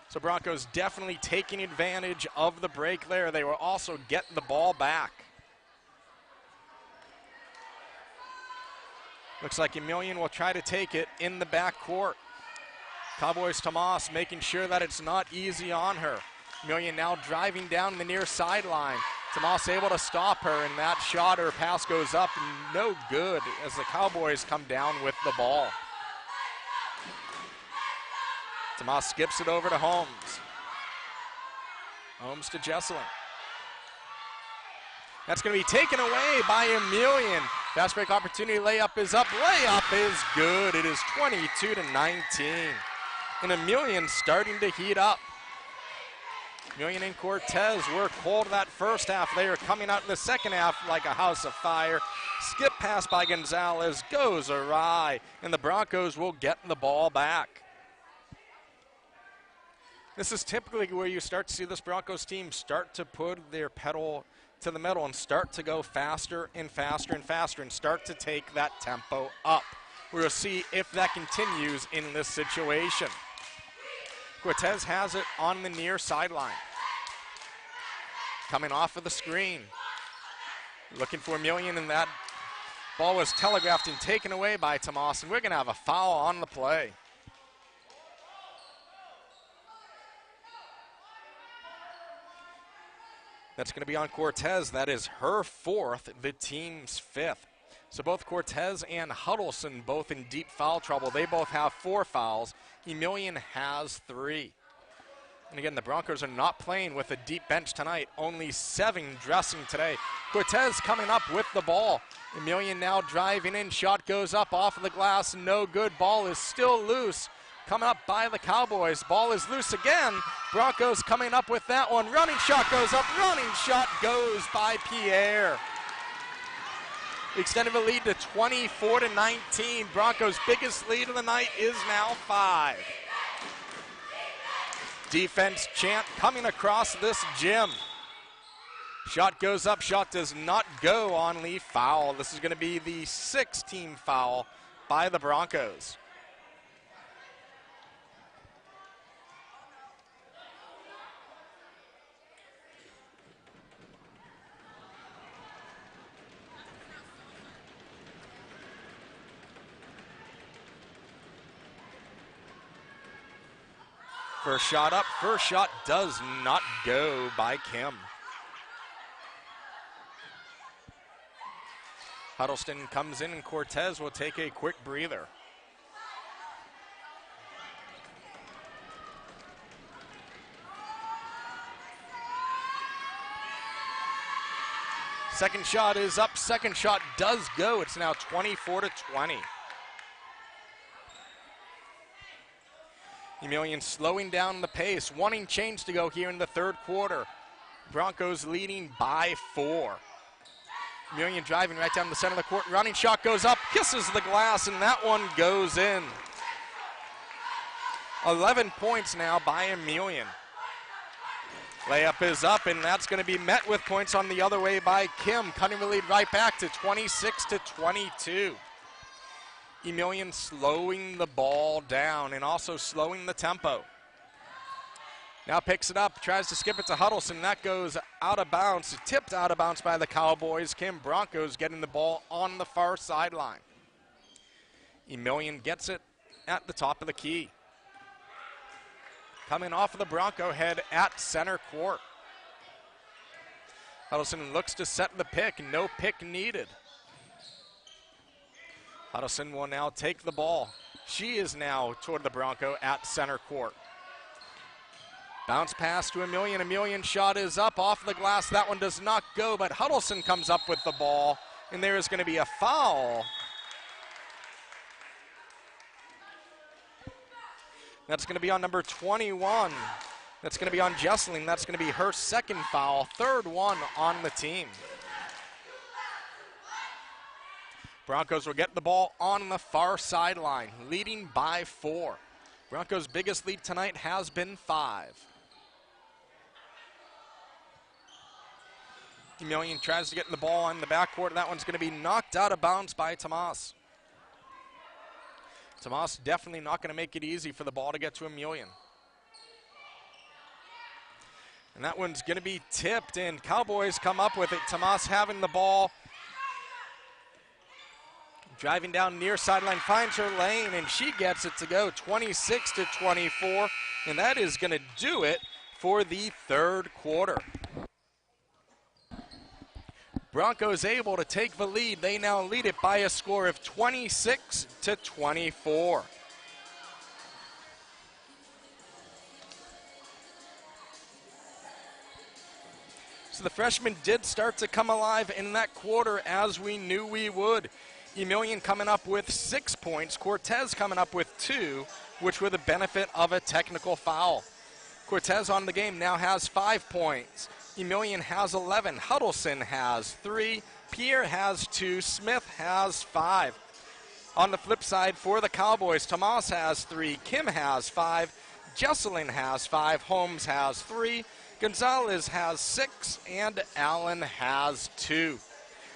So Broncos definitely taking advantage of the break there. They will also get the ball back. Looks like Emilian will try to take it in the backcourt. Cowboys Tomas making sure that it's not easy on her. Emilian now driving down the near sideline. Tomas able to stop her, and that shot or pass goes up, no good as the Cowboys come down with the ball. Tomas skips it over to Holmes. Holmes to Jesselyn. That's going to be taken away by Emilian. Fast break opportunity, layup is up. Layup is good. It is 22-19. And Emilian starting to heat up. Emilian and Cortez were cold that first half. They are coming out in the second half like a house of fire. Skip pass by Gonzalez goes awry, and the Broncos will get the ball back. This is typically where you start to see this Broncos team start to put their pedal to the metal and start to go faster and faster and faster and start to take that tempo up. We'll see if that continues in this situation. Cortez has it on the near sideline. coming off of the screen. Looking for Million, and that ball was telegraphed and taken away by Tomas, and we're going to have a foul on the play. That's going to be on Cortez. That is her fourth, the team's fifth. So both Cortez and Huddleston both in deep foul trouble. They both have 4 fouls. Emilian has 3. And again, the Broncos are not playing with a deep bench tonight. Only 7 dressing today. Cortez coming up with the ball. Emilian now driving in. Shot goes up off of the glass. No good. Ball is still loose. Coming up by the Cowboys. Ball is loose again. Broncos coming up with that one. Running shot goes up. Running shot goes by Pierre. Extended the lead to 24-19. Broncos' biggest lead of the night is now 5. Defense chant coming across this gym. Shot goes up. Shot does not go on Lee. Foul. This is going to be the 6th team foul by the Broncos. First shot up. First shot does not go by Kim. Huddleston comes in, and Cortez will take a quick breather. Second shot is up. Second shot does go. It's now 24-20. Emilian slowing down the pace, wanting change to go here in the third quarter. Broncos leading by 4. Emilian driving right down the center of the court. Running shot goes up, kisses the glass, and that one goes in. 11 points now by Emilian. Layup is up, and that's going to be met with points on the other way by Kim, cutting the lead right back to 26-22. Emilian slowing the ball down and also slowing the tempo. Now picks it up, tries to skip it to Huddleston. That goes out of bounds, tipped out of bounds by the Cowboys. Kim. Broncos getting the ball on the far sideline. Emilian gets it at the top of the key. Coming off of the Bronco head at center court. Huddleston looks to set the pick, no pick needed. Huddleston will now take the ball. She is now toward the Bronco at center court. Bounce pass to Emilian. Emilian shot is up off the glass. That one does not go, but Huddleston comes up with the ball, and there is going to be a foul. That's going to be on number 21. That's going to be on Jesseling. That's going to be her second foul, third one on the team. Broncos will get the ball on the far sideline, leading by 4. Broncos' biggest lead tonight has been 5. Emilian tries to get the ball on the backcourt. That one's going to be knocked out of bounds by Tomas. Tomas definitely not going to make it easy for the ball to get to Emilian. And that one's going to be tipped, and Cowboys come up with it. Tomas having the ball. Driving down near sideline, finds her lane, and she gets it to go 26-24, and that is going to do it for the third quarter. Broncos able to take the lead. They now lead it by a score of 26-24. So the freshmen did start to come alive in that quarter, as we knew we would. Emilian coming up with 6 points. Cortez coming up with 2, which were the benefit of a technical foul. Cortez on the game now has 5 points. Emilian has 11. Huddleston has 3. Pierre has 2. Smith has 5. On the flip side for the Cowboys, Tomas has 3. Kim has 5. Jesseling has 5. Holmes has 3. Gonzalez has 6. And Allen has 2.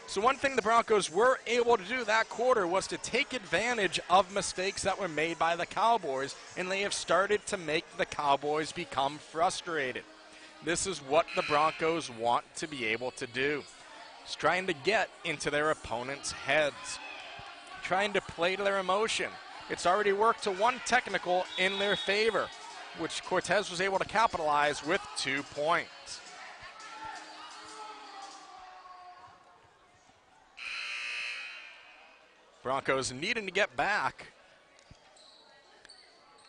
So one thing the Broncos were able to do that quarter was to take advantage of mistakes that were made by the Cowboys, and they have started to make the Cowboys become frustrated. This is what the Broncos want to be able to do. It's trying to get into their opponents' heads, trying to play to their emotion. It's already worked to one technical in their favor, which Cortez was able to capitalize with 2 points. Broncos needing to get back.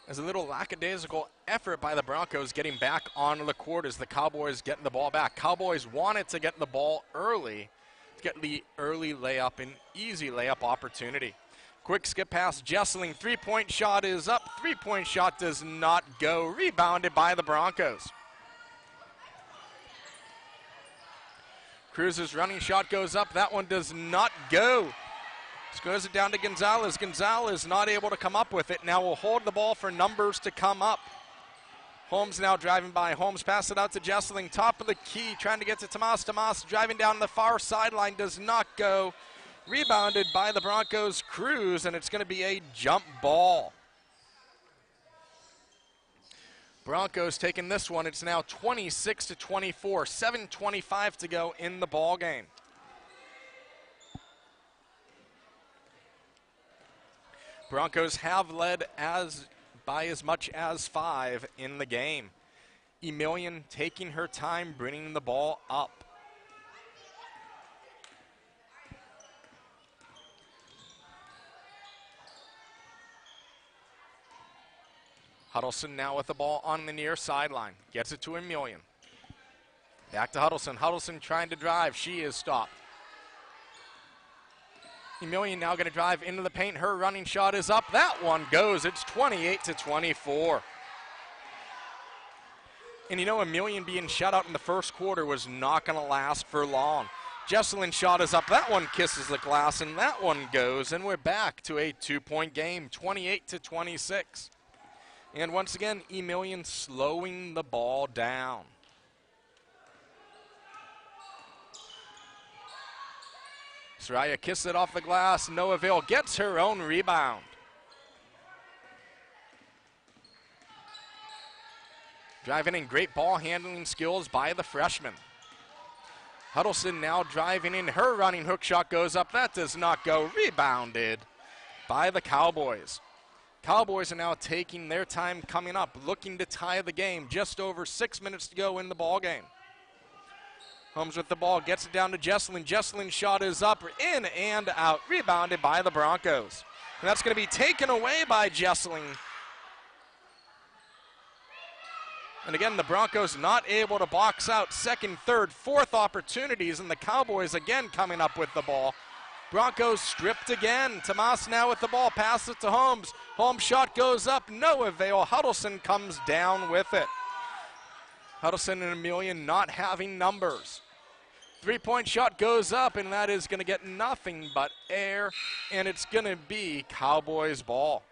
There's a little lackadaisical effort by the Broncos getting back onto the court as the Cowboys getting the ball back. Cowboys wanted to get the ball early, to get the early layup and easy layup opportunity. Quick skip pass, Jessling, three-point shot is up. Three-point shot does not go. Rebounded by the Broncos. Cruz's running shot goes up. That one does not go. Goes it down to Gonzalez. Gonzalez not able to come up with it. Now will hold the ball for numbers to come up. Holmes now driving by. Holmes pass it out to Jessling. Top of the key, trying to get to Tomas. Tomas driving down the far sideline, does not go. Rebounded by the Broncos, Cruz, and it's going to be a jump ball. Broncos taking this one. It's now 26-24. 7:25 to go in the ball game. Broncos have led by as much as 5 in the game. Emilian taking her time, bringing the ball up. Huddleston now with the ball on the near sideline. Gets it to Emilian. Back to Huddleston. Huddleston trying to drive. She is stopped. Emilian now going to drive into the paint. Her running shot is up. That one goes. It's 28-24. And you know, Emilian being shut out in the first quarter was not going to last for long. Jesselyn's shot is up. That one kisses the glass, and that one goes. And we're back to a 2-point game, 28-26. And once again, Emilian slowing the ball down. Soraya kisses it off the glass. No avail. Gets her own rebound. Driving in, great ball handling skills by the freshman. Huddleston now driving in. Her running hook shot goes up. That does not go. Rebounded by the Cowboys. Cowboys are now taking their time coming up, looking to tie the game. Just over 6 minutes to go in the ball game. Holmes with the ball, gets it down to Jesselyn. Jesselyn's shot is up, in and out. Rebounded by the Broncos. And that's going to be taken away by Jesselyn. And again, the Broncos not able to box out second, third, fourth opportunities, and the Cowboys again coming up with the ball. Broncos stripped again. Tomas now with the ball, passes it to Holmes. Holmes' shot goes up, no avail. Huddleston comes down with it. Huddleston and Emilian not having numbers. Three-point shot goes up, and that is going to get nothing but air, and it's going to be Cowboys ball.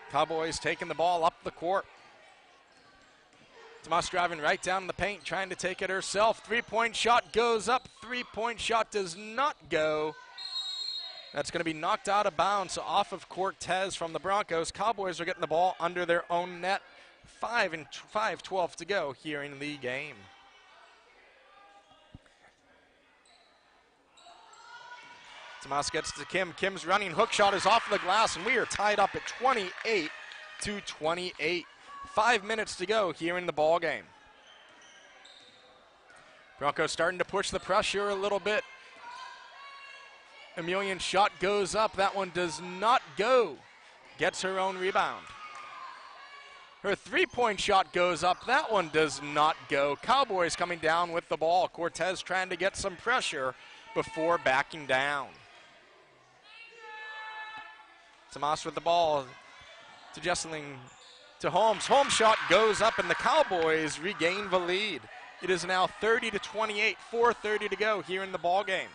Cowboys taking the ball up the court. Tomas driving right down the paint, trying to take it herself. Three-point shot goes up. Three-point shot does not go. That's going to be knocked out of bounds off of Cortez from the Broncos. Cowboys are getting the ball under their own net. 5:12 to go here in the game. Tomas gets to Kim. Kim's running hook shot is off the glass, and we are tied up at 28-28. 5 minutes to go here in the ball game. Broncos starting to push the pressure a little bit. Emilian's shot goes up. That one does not go. Gets her own rebound. Her three-point shot goes up. That one does not go. Cowboys coming down with the ball. Cortez trying to get some pressure before backing down. Tomas with the ball to Jesseling, to Holmes. Holmes' shot goes up, and the Cowboys regain the lead. It is now 30-28, 4:30 to go here in the ball game.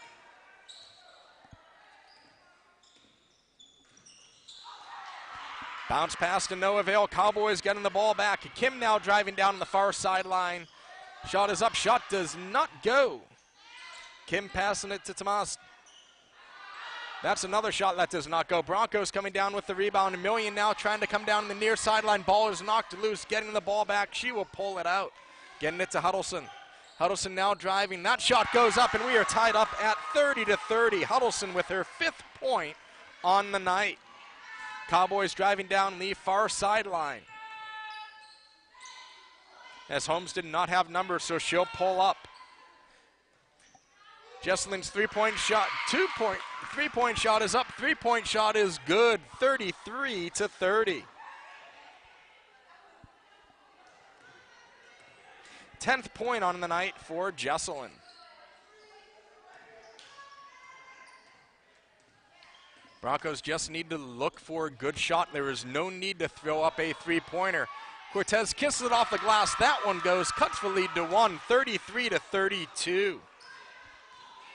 Bounce pass to no avail. Cowboys getting the ball back. Kim now driving down the far sideline. Shot is up. Shot does not go. Kim passing it to Tomas. That's another shot that does not go. Broncos coming down with the rebound. Million now trying to come down the near sideline. Ball is knocked loose. Getting the ball back. She will pull it out. Getting it to Huddleston. Huddleston now driving. That shot goes up, and we are tied up at 30-30. Huddleston with her 5th point on the night. Cowboys driving down the far sideline. As Holmes did not have numbers, so she'll pull up. Jesselin's three-point shot, three-point shot is up, three-point shot is good, 33-30. 10th point on the night for Jesselin. Broncos just need to look for a good shot. There is no need to throw up a three-pointer. Cortez kisses it off the glass. That one goes, cuts the lead to 1, 33-32.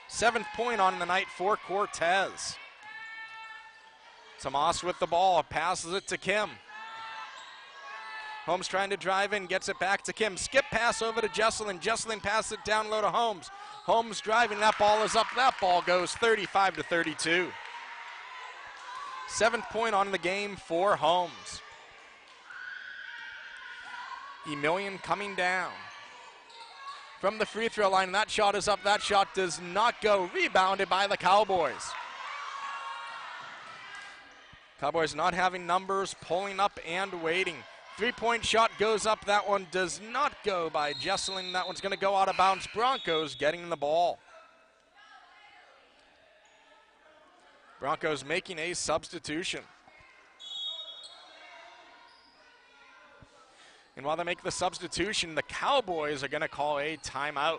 7th point on the night for Cortez. Tomas with the ball, passes it to Kim. Holmes trying to drive in, gets it back to Kim. Skip pass over to Jesselin. Jesselin passes it down low to Holmes. Holmes driving, that ball is up. That ball goes 35-32. 7th point on the game for Holmes. Emilian coming down. From the free throw line, that shot is up. That shot does not go. Rebounded by the Cowboys. Cowboys not having numbers, pulling up and waiting. Three-point shot goes up. That one does not go by Jesselin. That one's going to go out of bounds. Broncos getting the ball. Broncos making a substitution. And while they make the substitution, the Cowboys are going to call a timeout.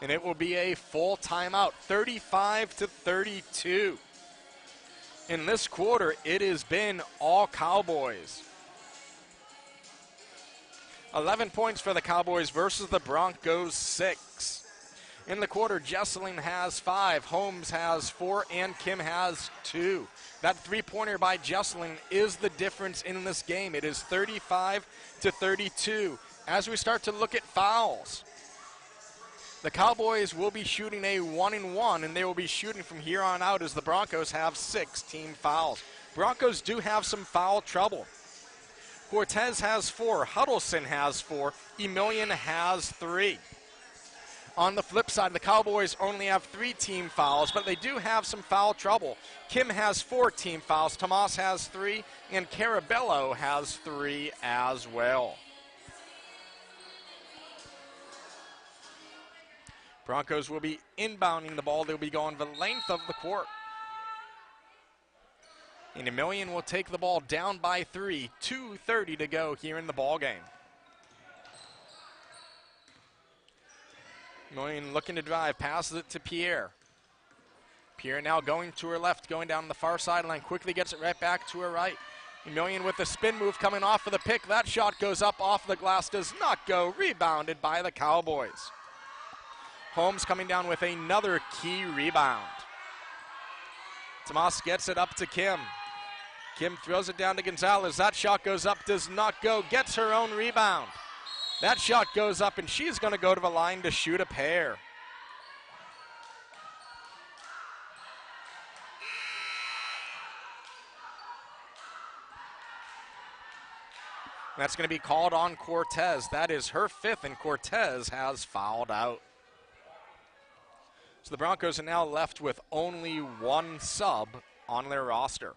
And it will be a full timeout, 35-32. In this quarter, it has been all Cowboys. 11 points for the Cowboys versus the Broncos 6. In the quarter, Jesselin has 5, Holmes has 4, and Kim has 2. That three-pointer by Jesselin is the difference in this game. It is 35-32. As we start to look at fouls, the Cowboys will be shooting a 1-and-1, and they will be shooting from here on out as the Broncos have 6 team fouls. Broncos do have some foul trouble. Cortez has 4, Huddleston has 4, Emilian has 3. On the flip side, the Cowboys only have 3 team fouls, but they do have some foul trouble. Kim has 4 team fouls, Tomas has 3, and Carabello has 3 as well. Broncos will be inbounding the ball. They'll be going the length of the court. And Emilian will take the ball down by 3, 2:30 to go here in the ball game. Emilian looking to drive, passes it to Pierre. Pierre now going to her left, going down the far sideline, quickly gets it right back to her right. Emilian with the spin move coming off of the pick. That shot goes up off the glass, does not go, rebounded by the Cowboys. Holmes coming down with another key rebound. Tomas gets it up to Kim. Kim throws it down to Gonzalez. That shot goes up, does not go, gets her own rebound. That shot goes up, and she's going to go to the line to shoot a pair. That's going to be called on Cortez. That is her 5th, and Cortez has fouled out. So the Broncos are now left with only 1 sub on their roster.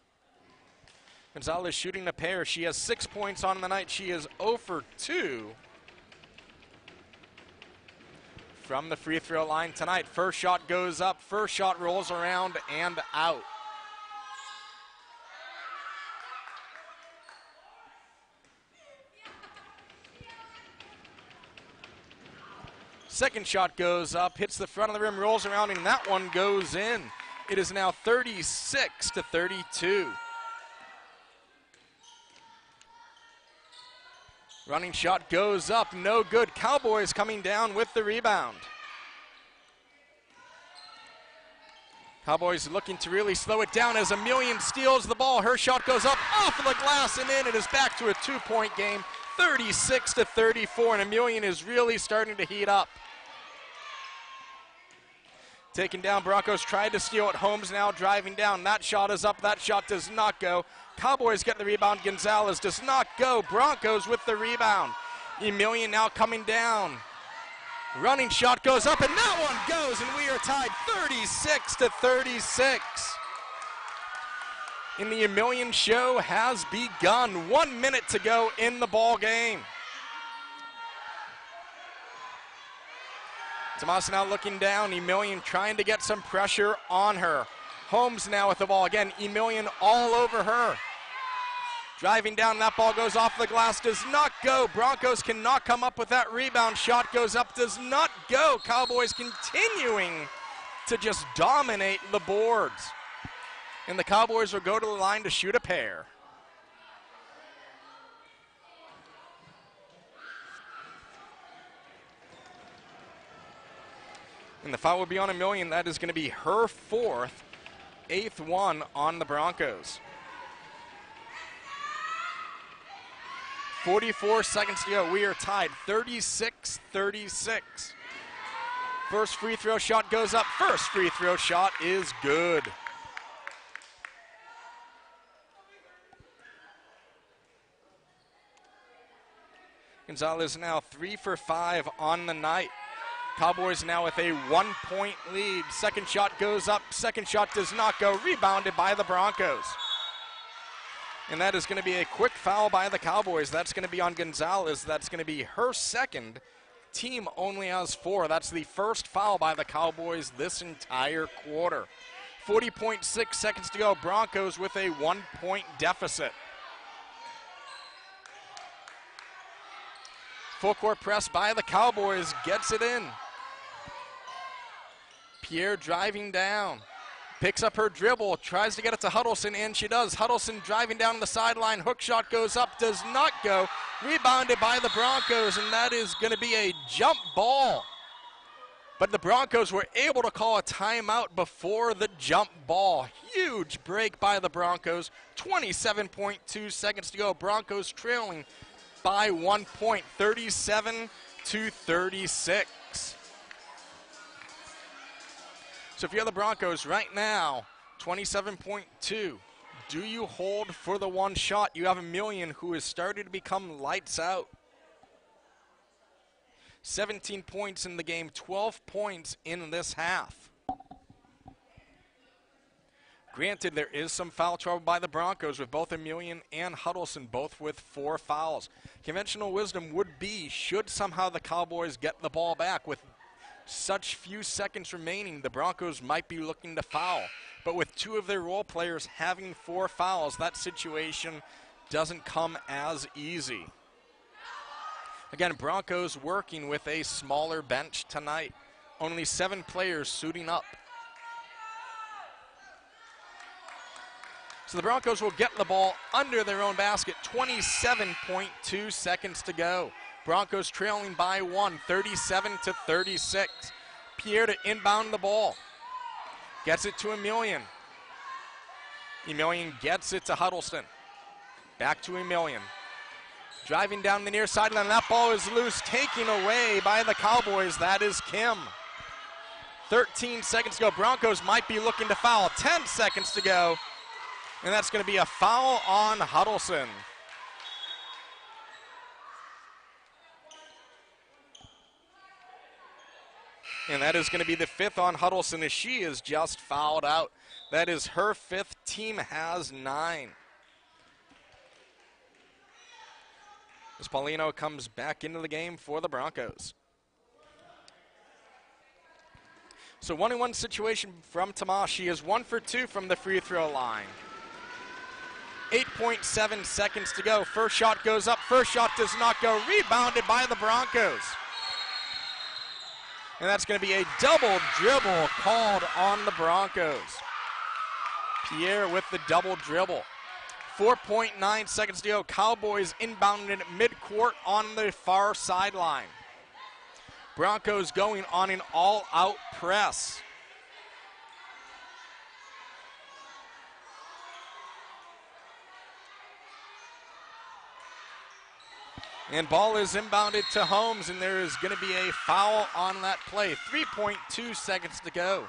Gonzalez shooting the pair. She has 6 points on the night. She is 0 for 2. From the free throw line tonight. First shot goes up, first shot rolls around and out. Second shot goes up, hits the front of the rim, rolls around, and that one goes in. It is now 36-32. Running shot goes up, no good. Cowboys coming down with the rebound. Cowboys looking to really slow it down as Emilian steals the ball. Her shot goes up off of the glass and in. It is back to a 2-point game, 36-34, and Emilian is really starting to heat up. Taken down, Broncos tried to steal it. Holmes now driving down. That shot is up. That shot does not go. Cowboys get the rebound. Gonzalez does not go. Broncos with the rebound. Emilian now coming down. Running shot goes up, and that one goes, and we are tied 36-36. And the Emilian show has begun. 1 minute to go in the ball game. Tomas now looking down. Emilian trying to get some pressure on her. Holmes now with the ball again. Emilian all over her. Driving down, that ball goes off the glass, does not go. Broncos cannot come up with that rebound. Shot goes up, does not go. Cowboys continuing to just dominate the boards. And the Cowboys will go to the line to shoot a pair. And the foul will be on Emilian. That is going to be her fourth, 8th one on the Broncos. 44 seconds to go. We are tied 36-36. First free throw shot goes up. First free throw shot is good. Gonzalez now 3 for 5 on the night. Cowboys now with a 1-point lead. Second shot goes up. Second shot does not go. Rebounded by the Broncos. And that is going to be a quick foul by the Cowboys. That's going to be on Gonzalez. That's going to be her second. Team only has 4. That's the first foul by the Cowboys this entire quarter. 40.6 seconds to go. Broncos with a 1-point deficit. Full court press by the Cowboys. Gets it in. Pierre driving down. Picks up her dribble, tries to get it to Huddleston, and she does. Huddleston driving down the sideline. Hook shot goes up, does not go. Rebounded by the Broncos, and that is going to be a jump ball. But the Broncos were able to call a timeout before the jump ball. Huge break by the Broncos. 27.2 seconds to go. Broncos trailing by 1 point, 37-36. So if you're the Broncos right now, 27.2, do you hold for the one shot? You have Emilian, who has started to become lights out. 17 points in the game, 12 points in this half. Granted, there is some foul trouble by the Broncos with both Emilian and Huddleston, both with 4 fouls. Conventional wisdom would be, should somehow the Cowboys get the ball back with such few seconds remaining, the Broncos might be looking to foul. But with 2 of their role players having 4 fouls, that situation doesn't come as easy. Again, Broncos working with a smaller bench tonight. Only 7 players suiting up. So the Broncos will get the ball under their own basket. 27.2 seconds to go. Broncos trailing by 1, 37-36. Pierre to inbound the ball. Gets it to Emilian. Emilian gets it to Huddleston. Back to Emilian. Driving down the near sideline. That ball is loose. Taken away by the Cowboys. That is Kim. 13 seconds to go. Broncos might be looking to foul. 10 seconds to go. And that's going to be a foul on Huddleston. And that is going to be the 5th on Huddleston as she is just fouled out. That is her 5th. Team has 9. As Paulino comes back into the game for the Broncos. So 1-1 situation from Tomas. She is 1 for 2 from the free throw line. 8.7 seconds to go. First shot goes up. First shot does not go. Rebounded by the Broncos. And that's going to be a double dribble called on the Broncos. Pierre with the double dribble. 4.9 seconds to go. Cowboys inbounded at midcourt on the far sideline. Broncos going on an all-out press. And ball is inbounded to Holmes, and there is going to be a foul on that play. 3.2 seconds to go.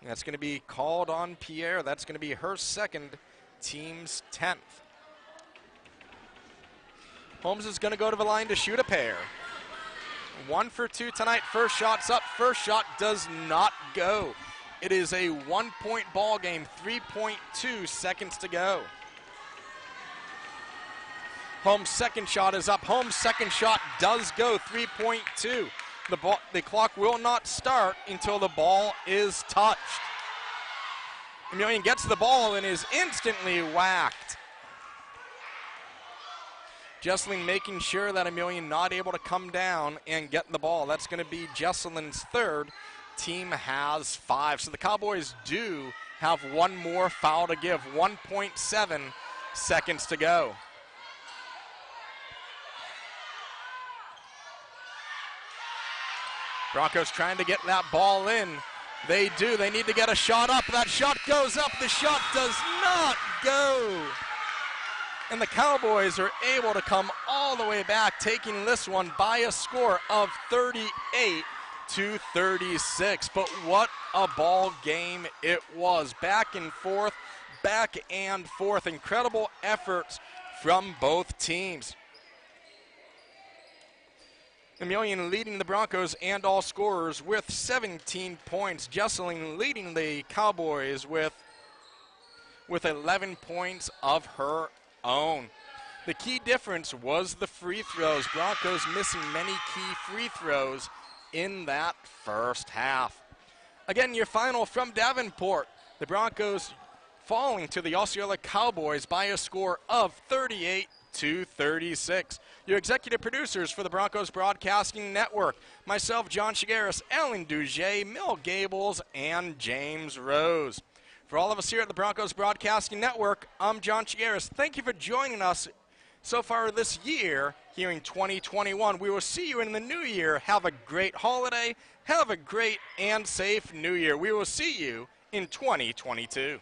That's going to be called on Pierre. That's going to be her second, team's 10th. Holmes is going to go to the line to shoot a pair. 1 for 2 tonight. First shot's up. First shot does not go. It is a 1-point ball game. 3.2 seconds to go. Holmes' second shot is up. Holmes' second shot does go. 3.2. The clock will not start until the ball is touched. Emelian gets the ball and is instantly whacked. Jesselyn making sure that Emelian not able to come down and get the ball. That's going to be Jesselyn's third. Team has 5. So the Cowboys do have one more foul to give. 1.7 seconds to go. Broncos trying to get that ball in. They do. They need to get a shot up. That shot goes up. The shot does not go. And the Cowboys are able to come all the way back, taking this one by a score of 38-36. But what a ball game it was. Back and forth, back and forth. Incredible efforts from both teams. Emelian leading the Broncos and all scorers with 17 points. Jesselyn leading the Cowboys with 11 points of her own. The key difference was the free throws. Broncos missing many key free throws in that first half. Again, your final from Davenport. The Broncos falling to the Osceola Cowboys by a score of 38-36. Your executive producers for the Broncos Broadcasting Network, myself, John Shigaris, Alan Duget, Mel Gables, and James Rose. For all of us here at the Broncos Broadcasting Network, I'm John Shigaris. Thank you for joining us so far this year here in 2021. We will see you in the new year. Have a great holiday. Have a great and safe new year. We will see you in 2022.